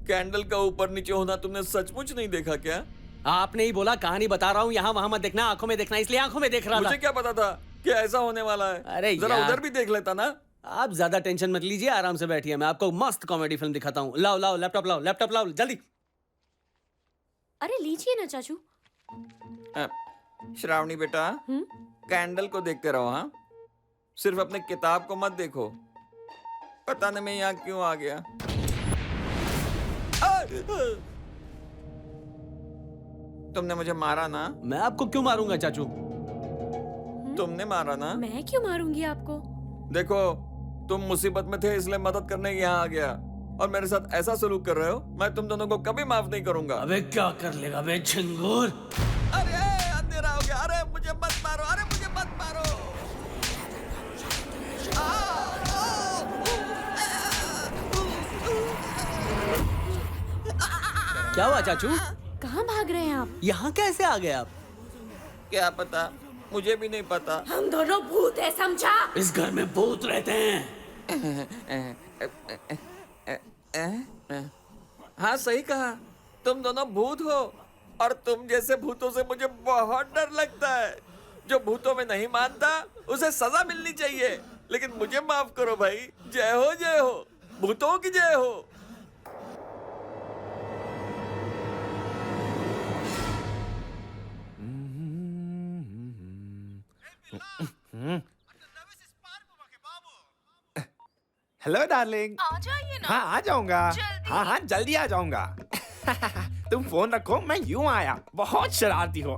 कैंडल का ऊपर नीचे होना तुमने सचमुच नहीं देखा क्या? आपने ही बोला कहानी बता रहा हूँ, यहाँ वहां मत देखना, आंखों में देखना, इसलिए आंखों में देख रहा था। मुझे क्या पता था कि ऐसा होने वाला है? अरे जरा यार, उधर भी देख लेता ना। आप ज्यादा टेंशन मत लीजिए, आराम से बैठिए, मैं आपको मस्त कॉमेडी फिल्म दिखाता हूँ। लाओ लाओ लैपटॉप लाओ, लैपटॉप लाओ जल्दी। अरे लीजिए ना चाचू। श्रावणी बेटा, कैंडल को देखते रहो। हाँ, सिर्फ अपने किताब को मत देखो। पता नहीं मैं यहाँ क्यों आ गया। तुमने मुझे मारा ना? मैं आपको क्यों मारूंगा चाचू? तुमने मारा ना? मैं क्यों मारूंगी आपको? देखो, तुम मुसीबत में थे इसलिए मदद करने यहाँ आ गया, और मेरे साथ ऐसा सलूक कर रहे हो, मैं तुम दोनों को कभी माफ नहीं करूंगा। अबे क्या कर लेगा बे झिंगुर? अरे अंधेरा हो गया। अरे मुझे मत मारो, अरे मुझे मत मारो। क्या हुआ चाचू? कहाँ भाग रहे हैं आप? यहाँ कैसे आ गए आप? क्या पता, मुझे भी नहीं पता। हम दोनों भूत है, समझा? इस घर में भूत रहते हैं। हाँ सही कहा, तुम दोनों भूत हो, और तुम जैसे भूतों से मुझे बहुत डर लगता है। जो भूतों में नहीं मानता उसे सजा मिलनी चाहिए, लेकिन मुझे माफ करो भाई। जय हो जय हो, भूतों की जय हो। Hello darling. आ जाइए ना। हाँ आ जाऊंगा। हाँ हाँ जल्दी आ जाऊंगा। तुम फोन रखो, मैं यूं आया। बहुत शरारती हो।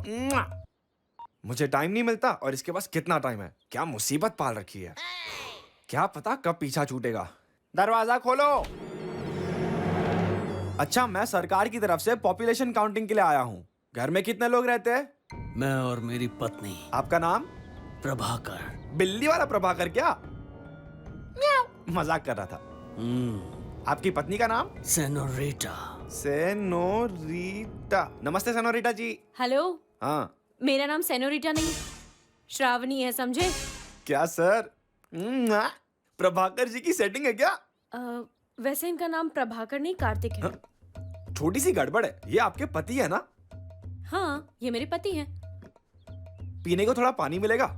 मुझे टाइम नहीं मिलता, और इसके पास कितना टाइम है? क्या मुसीबत पाल रखी है, क्या पता कब पीछा छूटेगा। दरवाजा खोलो। अच्छा, मैं सरकार की तरफ से पॉपुलेशन काउंटिंग के लिए आया हूँ। घर में कितने लोग रहते हैं? मैं और मेरी पत्नी। आपका नाम? प्रभाकर। बिल्ली वाला प्रभाकर क्या? मजाक कर रहा था। आपकी पत्नी का नाम? सेनोरिटा। सेनोरिटा। नमस्ते सेनोरिटा जी। हेलो। हाँ, मेरा नाम सेनोरिटा नहीं, श्रावणी है, समझे? क्या सर? प्रभाकर जी की सेटिंग है क्या? वैसे इनका नाम प्रभाकर नहीं, कार्तिक है। छोटी सी गड़बड़ है, ये आपके पति है ना? हाँ, ये मेरे पति हैं। पीने को थोड़ा पानी मिलेगा?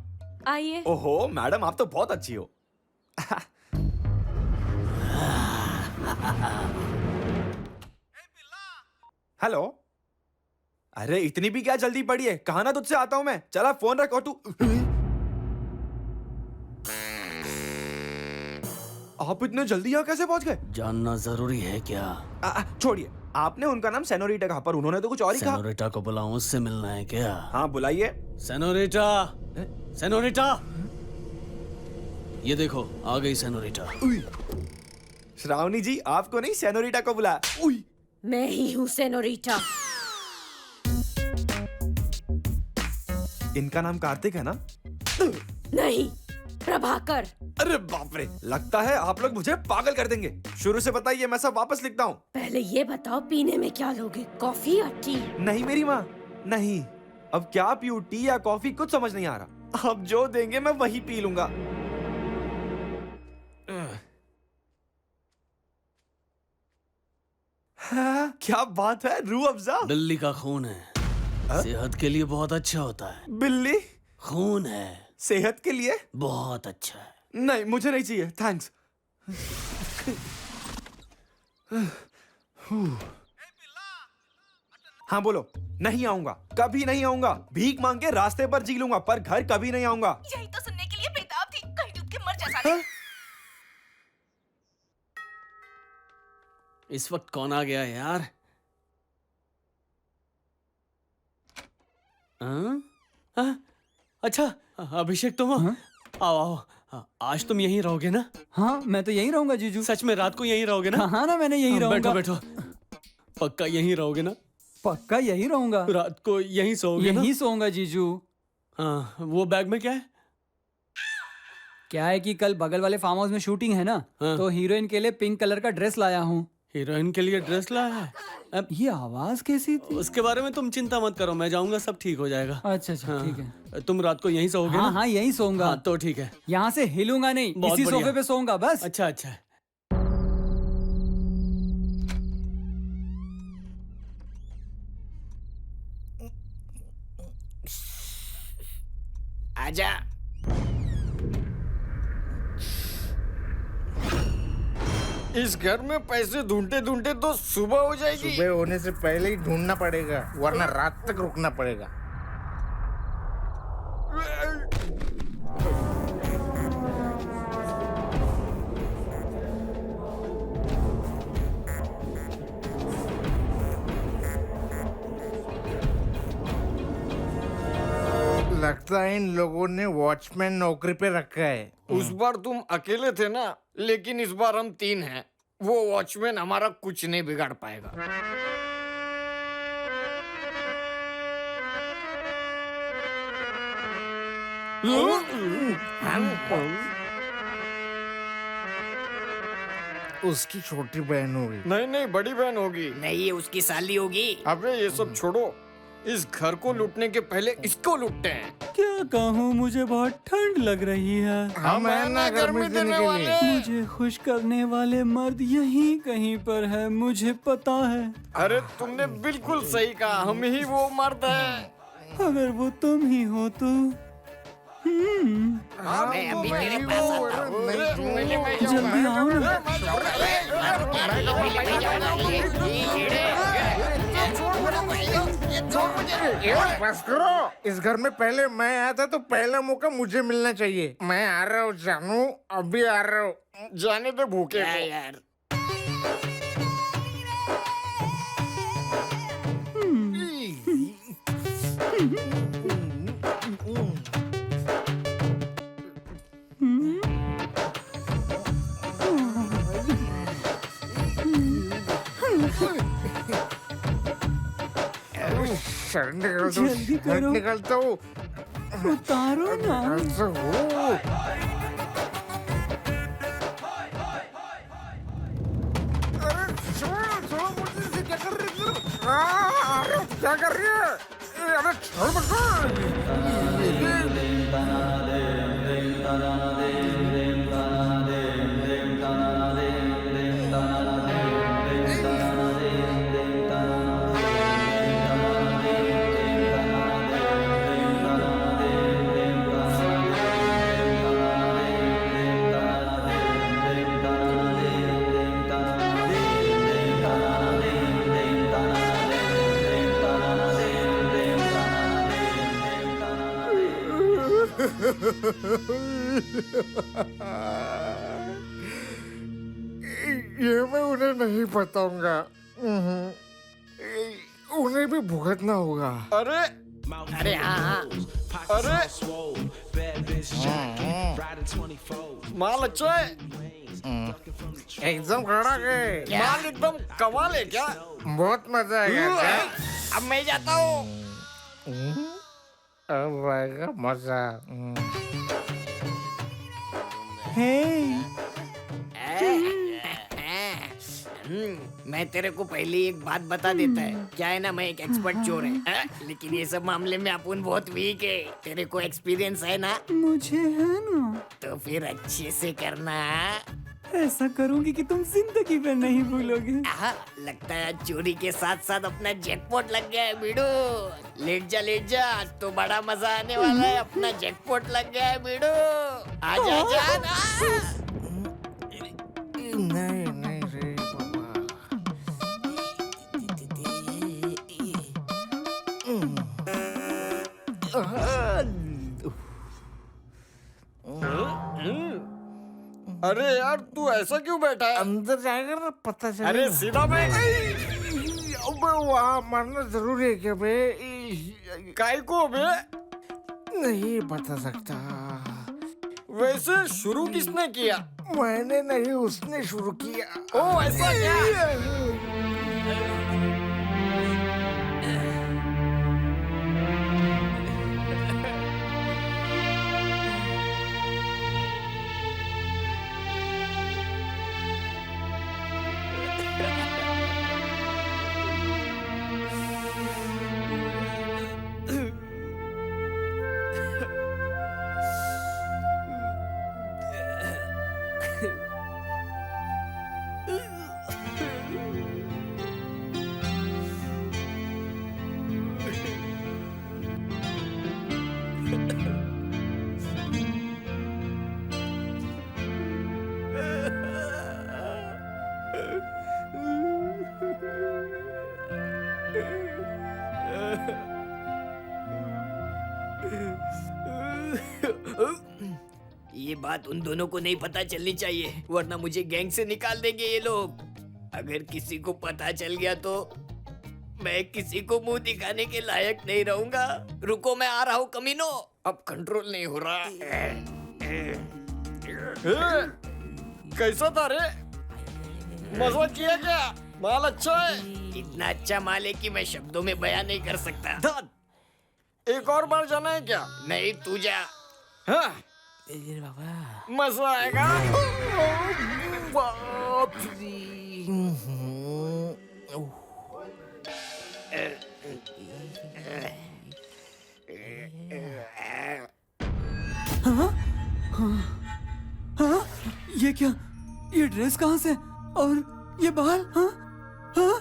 आइए। ओहो मैडम, आप तो बहुत अच्छी हो। हेलो। अरे इतनी भी क्या जल्दी पड़ी है? कहा ना तुझसे आता हूं मैं। चला फोन रखो तू। आप इतने जल्दी यहाँ कैसे पहुंच गए? जानना जरूरी है क्या? छोड़िए, आपने उनका नाम सेनोरिटा कहा पर उन्होंने तो कुछ और ही कहा। सेनोरिटा को बुलाऊं, उससे मिलना है क्या? हाँ बुलाइए। सेनोरिटा, सेनोरिटा, ये देखो आ गई सेनोरिटा। श्रावणी जी, आपको नहीं सेनोरिटा को बुला। मैं ही हूँ सेनोरिटा। इनका नाम कार्तिक है ना? नहीं, प्रभाकर। अरे बाप रे, लगता है आप लोग मुझे पागल कर देंगे। शुरू से बताइए, मैं सब वापस लिखता हूँ। पहले ये बताओ पीने में क्या लोगे, कॉफी या टी? नहीं मेरी माँ, नहीं। अब क्या पीऊँ, टी या कॉफी, कुछ समझ नहीं आ रहा। आप जो देंगे मैं वही पी लूंगा। हाँ, क्या बात है, रूह अफ़ज़ा। बिल्ली का खून है, सेहत के लिए बहुत अच्छा होता है। बिल्ली खून है, सेहत के लिए बहुत अच्छा है। नहीं, मुझे नहीं चाहिए, थैंक्स। हाँ बोलो। नहीं आऊंगा, कभी नहीं आऊंगा। भीख मांग के रास्ते पर जी लूंगा, पर घर कभी नहीं आऊंगा। यही तो सुनने के लिए बेताब थी, कहीं डूब के मर जा साले। इस वक्त कौन आ गया यार? अच्छा, अभिषेक तुम हो? आओ आओ, आज तुम यहीं रहोगे ना? हाँ, मैं तो यहीं रहूंगा जीजू। सच में रात को यहीं रहोगे ना? हाँ ना, मैंने यहीं रहूंगा। बैठो बैठो, पक्का यहीं रहोगे ना? पक्का यहीं रहूंगा। रात को यहीं सोओगे ना? यहीं सोऊंगा जीजू। हाँ, वो बैग में क्या है? क्या है कि कल बगल वाले फार्म हाउस में शूटिंग है ना, तो हीरोइन के लिए पिंक कलर का ड्रेस लाया हूँ। हीरोइन के लिए ड्रेस लाया है? अब ये आवाज कैसी थी? उसके बारे में तुम चिंता मत करो, मैं जाऊंगा, सब ठीक हो जाएगा। अच्छा अच्छा, ठीक है। तुम रात को यहीं सोओगे हाँ ना? हाँ, यहीं सोऊंगा। हाँ, तो ठीक है। यहाँ से हिलूंगा नहीं, बहुत इसी बढ़िया। सोफे पे सोऊंगा बस। अच्छा अच्छा। आजा। इस घर में पैसे ढूंढते ढूंढते तो सुबह हो जाएगी। सुबह होने से पहले ही ढूंढना पड़ेगा, वरना रात तक रुकना पड़ेगा। लगता है इन लोगों ने वॉचमैन नौकरी पे रखा है। उस बार तुम अकेले थे ना, लेकिन इस बार हम 3 हैं। वो वॉचमैन हमारा कुछ नहीं बिगाड़ पाएगा। उसकी छोटी बहन होगी। नहीं नहीं, बड़ी बहन होगी। नहीं, ये उसकी साली होगी। अबे ये सब छोड़ो, इस घर को लूटने के पहले इसको लूटते हैं। क्या कहूँ, मुझे बहुत ठंड लग रही है। हम है ना गर्मी देने वाले। मुझे खुश करने वाले मर्द यहीं कहीं पर है, मुझे पता है। अरे तुमने बिल्कुल सही कहा, हम ही वो मर्द हैं। अगर वो तुम ही हो तो मैं अभी तेरे पास आता हूँ। जल्दी आओ ना। बस करो, इस घर में पहले मैं आया था तो पहला मौका मुझे मिलना चाहिए। मैं आ रहा हूँ जानू, अभी आ रहा हूँ। जाने दे भूखे को। यार शर्ट निकल दो, जल्दी करो। निकलता हूँ। उतारो ना। क्या कर रही है? अरे छोड़ ये मैं उन्हें नहीं बताऊंगा। उन्हें भी भुगतना होगा। अरे अरे हाँ अरे माल अच्छा है। एकदम कड़क है। माल एकदम कमाल है क्या? बहुत मजा आएगा। अब मैं जाता हूँ। अब आएगा मजा। मैं तेरे को पहले एक बात बता देता है। क्या है ना, मैं एक एक्सपर्ट चोर है, लेकिन ये सब मामले में अपन बहुत वीक है। तेरे को एक्सपीरियंस है ना? मुझे है ना। तो फिर अच्छे से करना। ऐसा करूंगी कि तुम जिंदगी में नहीं भूलोगे। लगता है चोरी के साथ साथ अपना जैकपॉट लग गया है बीड़ू। लेट जा आज तो बड़ा मजा आने वाला है। अपना जैकपॉट लग गया है बीड़ू। आजा जा ना। नहीं रे अरे यार तू ऐसा क्यों बैठा है? अंदर जाएगा ना पता चलेगा। अरे सीधा बैठ। अबे वहाँ मरना जरूरी है क्या बे? काय को बे? नहीं बता सकता। वैसे शुरू किसने किया? मैंने नहीं, उसने शुरू किया। ओ ऐसा क्या? ये बात उन दोनों को नहीं पता चलनी चाहिए, वरना मुझे गैंग से निकाल देंगे ये लोग। अगर किसी को पता चल गया तो मैं किसी को मुंह दिखाने के लायक नहीं रहूंगा। रुको मैं आ रहा हूँ कमीनो। अब कंट्रोल नहीं हो रहा। कैसा था रे? मजा किया क्या? माल अच्छा है। इतना अच्छा माल है कि मैं शब्दों में बयान नहीं कर सकता। एक और बार जाना है क्या? नहीं तू जा। हाँ? मजा आएगा। बाप हाँ? हाँ? ये क्या? ये ड्रेस कहाँ से? और ये बाल? हाँ? हाँ?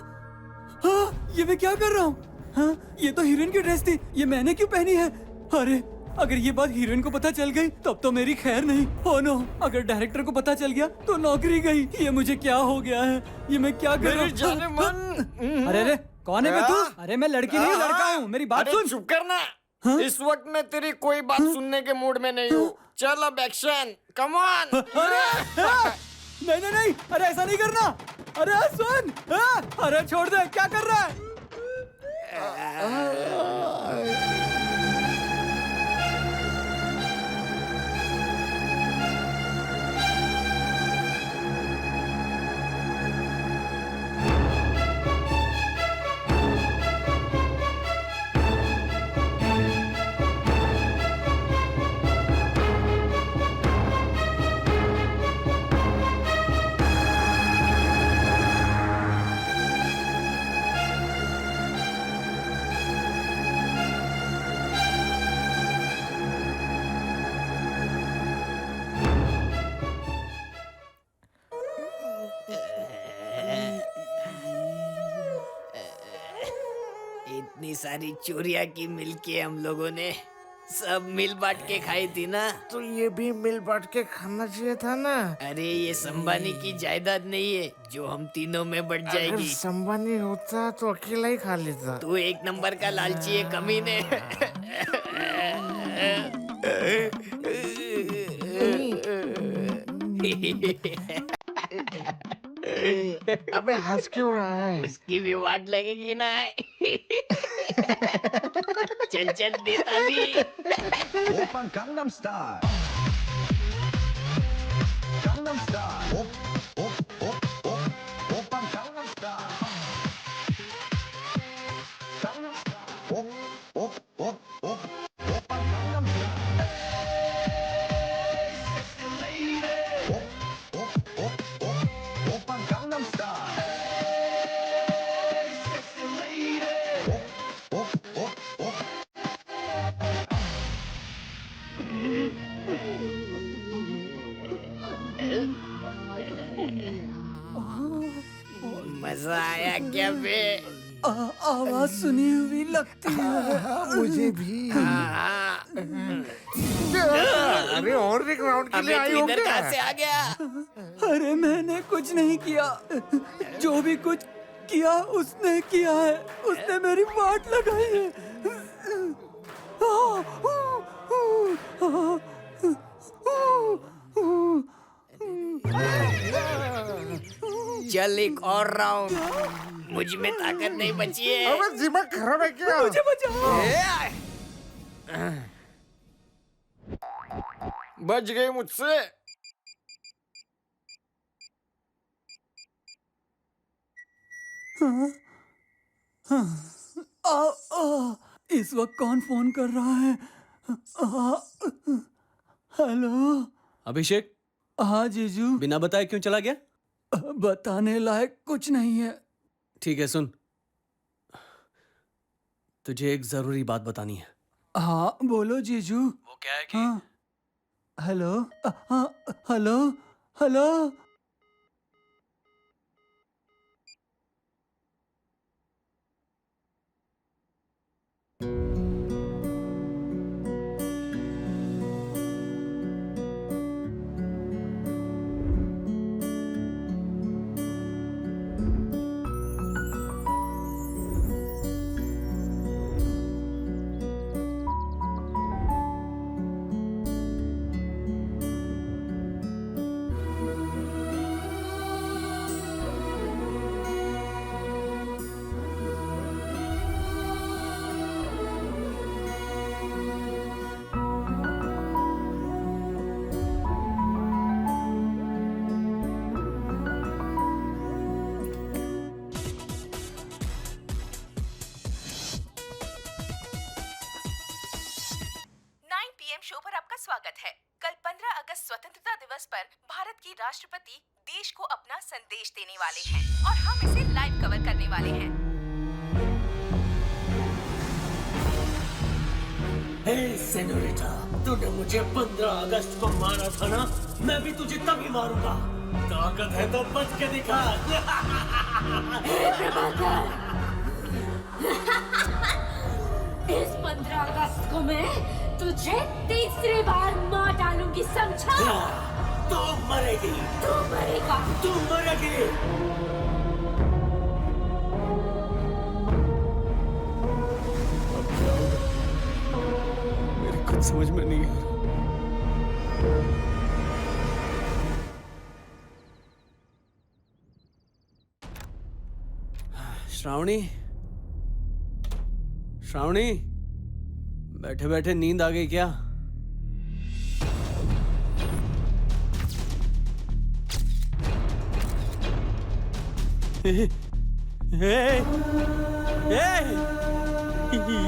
हाँ? ये मैं क्या कर रहा हूँ? हाँ? ये तो हीरोइन की ड्रेस थी। ये मैंने क्यों पहनी है? अरे अगर ये बात हीरोइन को पता चल गई तब तो मेरी खैर नहीं। ओह नो, अगर डायरेक्टर को पता चल गया तो नौकरी गई। ये मुझे क्या हो गया है? ये मैं क्या कर रहा हूँ? जाने मन। अरे अरे कौन है बे तू? अरे मैं लड़की नहीं लड़का हूँ, मेरी बात सुन। चुप करना। इस वक्त मैं तेरी कोई बात सुनने के मूड में नहीं हूँ। चल अब एक्शन, कम ऑन। नहीं नहीं नहीं, अरे ऐसा नहीं करना। अरे सुन, अरे छोड़ दे, क्या कर रहा है? इतनी सारी चोरियां की मिलके हम लोगों ने सब मिल बांट के खाई थी ना। तो ये भी मिल बांट के खाना चाहिए था ना। अरे ये संबानी की जायदाद नहीं है जो हम तीनों में बढ़ अगर जाएगी। संबानी होता तो अकेला ही खा लेता। तू एक नंबर का लालची है कमीने। अबे हंस क्यों रहा है? उसकी भी वाट लगेगी ना। चल चल देता भी। Open Gangnam Style. Gangnam Style. Open Gangnam Style. Gangnam Style. Open Gangnam Style. Hey, sexy lady. Open Gangnam Style. Hey, sexy lady. मजा आया क्या बे? आवाज सुनी हुई लगती है। मुझे भी। अरे और भी ग्राउंड के लिए आई हो इधर क्या? कहाँ से आ गया? अरे मैंने कुछ नहीं किया, जो भी कुछ किया उसने किया है, उसने मेरी वाट लगाई है। चल एक और राउंड। मुझ में ताकत नहीं बची है। अबे दिमाग खराब है क्या? मुझे बचाओ। बच गई मुझसे। इस वक्त कौन फोन कर रहा है? हेलो। अभिषेक, हाँ जीजू। बिना बताए क्यों चला गया? बताने लायक कुछ नहीं है। ठीक है, सुन, तुझे एक जरूरी बात बतानी है। हाँ बोलो जीजू। वो क्या है कि हाँ हेलो। हाँ हेलो हेलो। शो पर आपका स्वागत है। कल 15 अगस्त स्वतंत्रता दिवस पर भारत की राष्ट्रपति देश को अपना संदेश देने वाले हैं और हम इसे लाइव कवर करने वाले हैं। हे सेनोरिटा, तूने मुझे 15 अगस्त को मारा था ना? मैं भी तुझे तभी मारूंगा। ताकत है तो बच के दिखा। इस 15 अगस्त को मैं तुझे तीसरी बार मार डालूंगी, समझा? तू मरेगी। तू मरेगा। तू मरेगी। मेरी कुछ समझ में नहीं आ रहा। श्रावणी, श्रावणी, बैठे बैठे नींद आ गई क्या?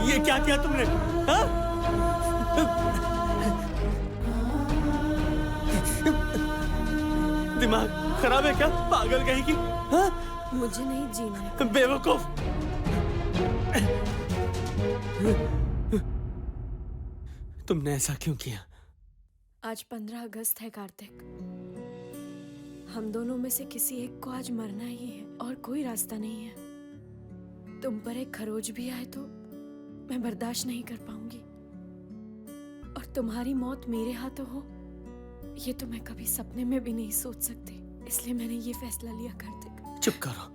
ये क्या किया तुमने? हा? दिमाग खराब है क्या? पागल कहीं की? हा? मुझे नहीं जीना है। बेवकूफ। तुमने ऐसा क्यों किया? आज 15 अगस्त है कार्तिक। हम दोनों में से किसी एक को आज मरना ही है और कोई रास्ता नहीं है। तुम पर एक खरोच भी आए तो मैं बर्दाश्त नहीं कर पाऊंगी, और तुम्हारी मौत मेरे हाथों हो ये तो मैं कभी सपने में भी नहीं सोच सकती। इसलिए मैंने ये फैसला लिया कार्तिक। चुप करो।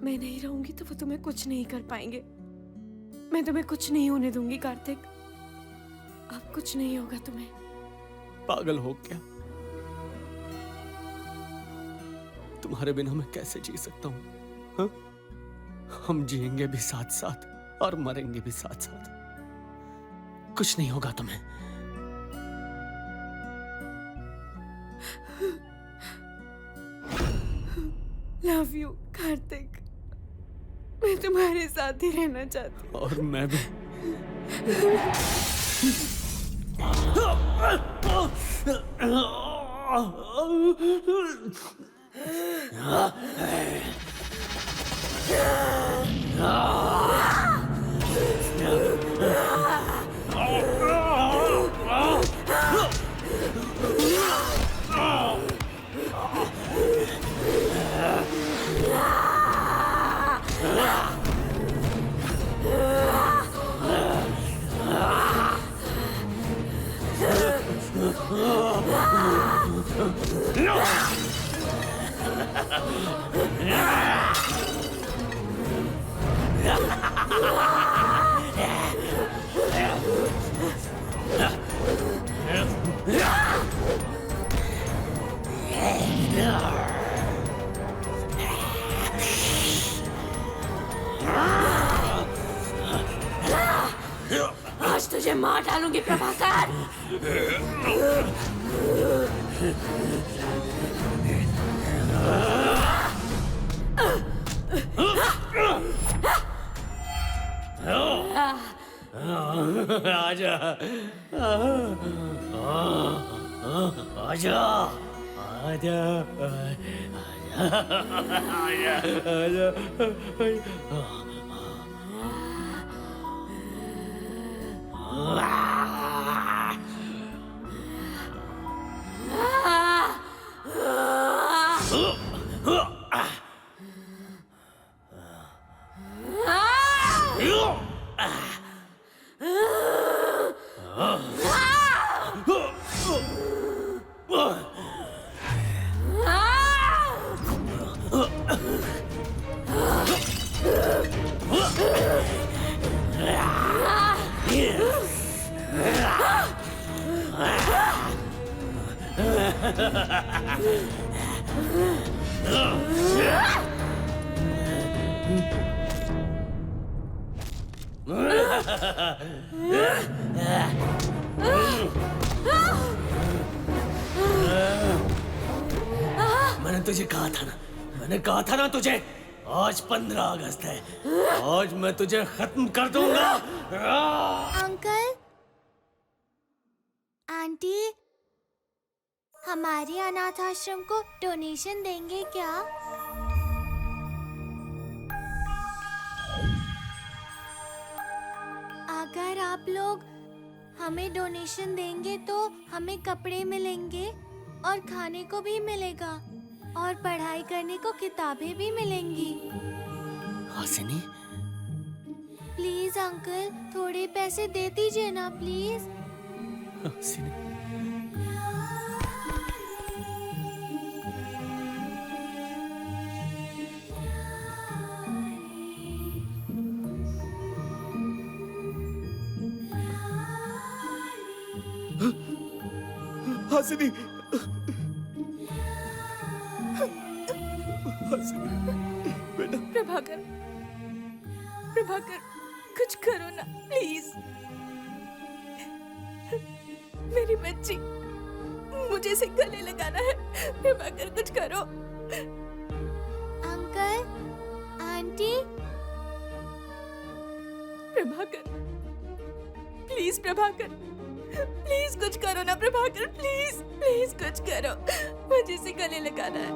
मैं नहीं रहूंगी तो वो तुम्हें कुछ नहीं कर पाएंगे। मैं तुम्हें कुछ नहीं होने दूंगी कार्तिक। अब कुछ नहीं होगा तुम्हें। पागल हो क्या? तुम्हारे बिना मैं कैसे जी सकता हूँ? हाँ? हम जिएंगे भी साथ साथ और मरेंगे भी साथ साथ। कुछ नहीं होगा तुम्हें। लव यू कार्तिक, मैं तुम्हारे साथ ही रहना चाहती हूँ। और मैं भी। आज तुझे मार डालूंगी प्रभाकर। आजा, आजा, आजा, आजा, मैंने तुझे कहा था ना, मैंने कहा था ना तुझे, आज 15 अगस्त है, आज मैं तुझे खत्म कर दूंगा। अंकल, आंटी, हमारे अनाथ आश्रम को डोनेशन देंगे क्या? अगर आप लोग हमें डोनेशन देंगे तो हमें कपड़े मिलेंगे और खाने को भी मिलेगा और पढ़ाई करने को किताबें भी मिलेंगी। हासिनी, प्लीज अंकल, थोड़े पैसे दे दीजिए ना प्लीज। हासिनी, हासिनी, बेटा। प्रभाकर, प्रभाकर, कुछ करो ना प्लीज। मेरी बच्ची, मुझे इसे गले लगाना है। प्रभाकर, कुछ करो। Uncle, aunty. Prabhakar, please Prabhakar, please कुछ करो ना प्रभाकर, प्लीज प्लीज कुछ करो, मुझे इसे गले लगाना है।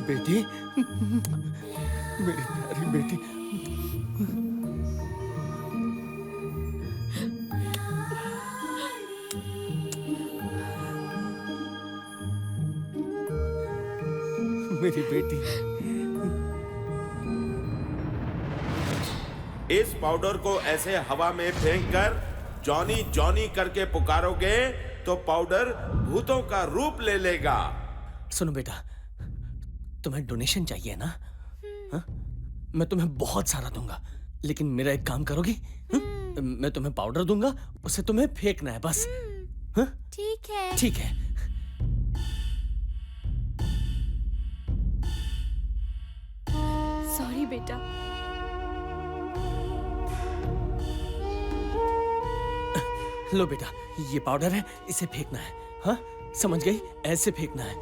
बेटी, मेरी प्यारी बेटी, मेरी बेटी। इस पाउडर को ऐसे हवा में फेंक कर जॉनी जॉनी करके पुकारोगे तो पाउडर भूतों का रूप ले लेगा। सुनो बेटा, तुम्हें डोनेशन चाहिए ना? हाँ? मैं तुम्हें बहुत सारा दूंगा, लेकिन मेरा एक काम करोगी? हाँ? मैं तुम्हें पाउडर दूंगा, उसे तुम्हें फेंकना है बस। हाँ? ठीक है। ठीक है। सॉरी बेटा। लो बेटा, ये पाउडर है, इसे फेंकना है। हाँ, समझ गई? ऐसे फेंकना है।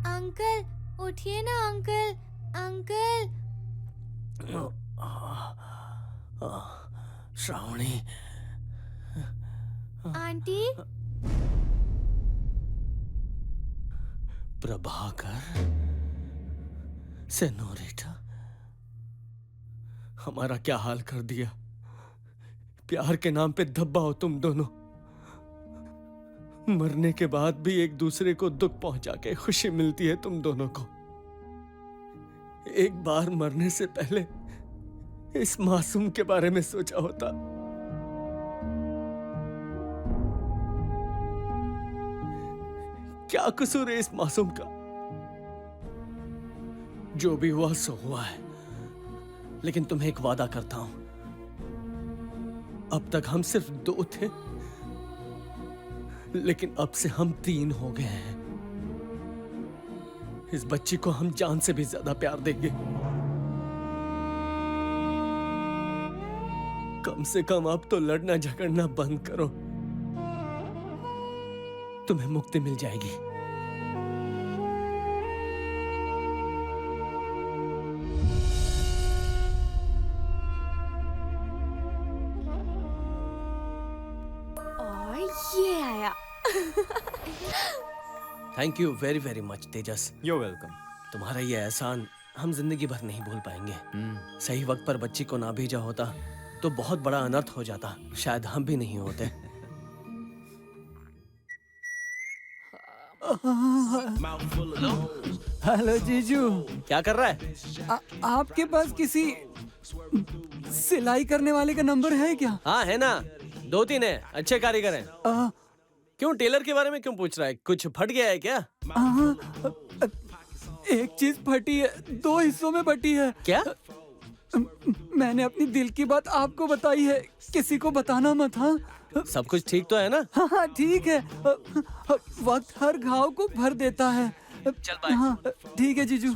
अंकल उठिए ना uncle, uncle. Shravani. Aunty. Prabhakar, senorita, हमारा क्या हाल कर दिया। प्यार के नाम पे धब्बा हो तुम दोनों। मरने के बाद भी एक दूसरे को दुख पहुंचा के खुशी मिलती है तुम दोनों को। एक बार मरने से पहले इस मासूम के बारे में सोचा होता। क्या कसूर है इस मासूम का? जो भी हुआ सो हुआ है, लेकिन तुम्हें एक वादा करता हूं, अब तक हम सिर्फ 2 थे, लेकिन अब से हम 3 हो गए हैं। इस बच्ची को हम जान से भी ज्यादा प्यार देंगे। कम से कम अब तो लड़ना झगड़ना बंद करो। तुम्हें मुक्ति मिल जाएगी। और ये आया। Thank you very very much Tejas. You're welcome. तुम्हारा ये एहसान हम जिंदगी भर नहीं भूल पाएंगे। सही वक्त पर बच्ची को ना भेजा होता तो बहुत बड़ा अनर्थ हो जाता, शायद हम भी नहीं होते। हेलो जीजू। क्या कर रहा है? आपके पास किसी सिलाई करने वाले का नंबर है क्या? हाँ है ना, 2-3 है, अच्छे कारीगर हैं। क्यों टेलर के बारे में क्यों पूछ रहा है? कुछ फट गया है क्या? एक चीज फटी है, 2 हिस्सों में फटी है। क्या? मैंने अपनी दिल की बात आपको बताई है, किसी को बताना मत। हाँ, सब कुछ ठीक तो है ना? हाँ ठीक है। वक्त हर घाव को भर देता है। चल बाय। हाँ ठीक है जीजू।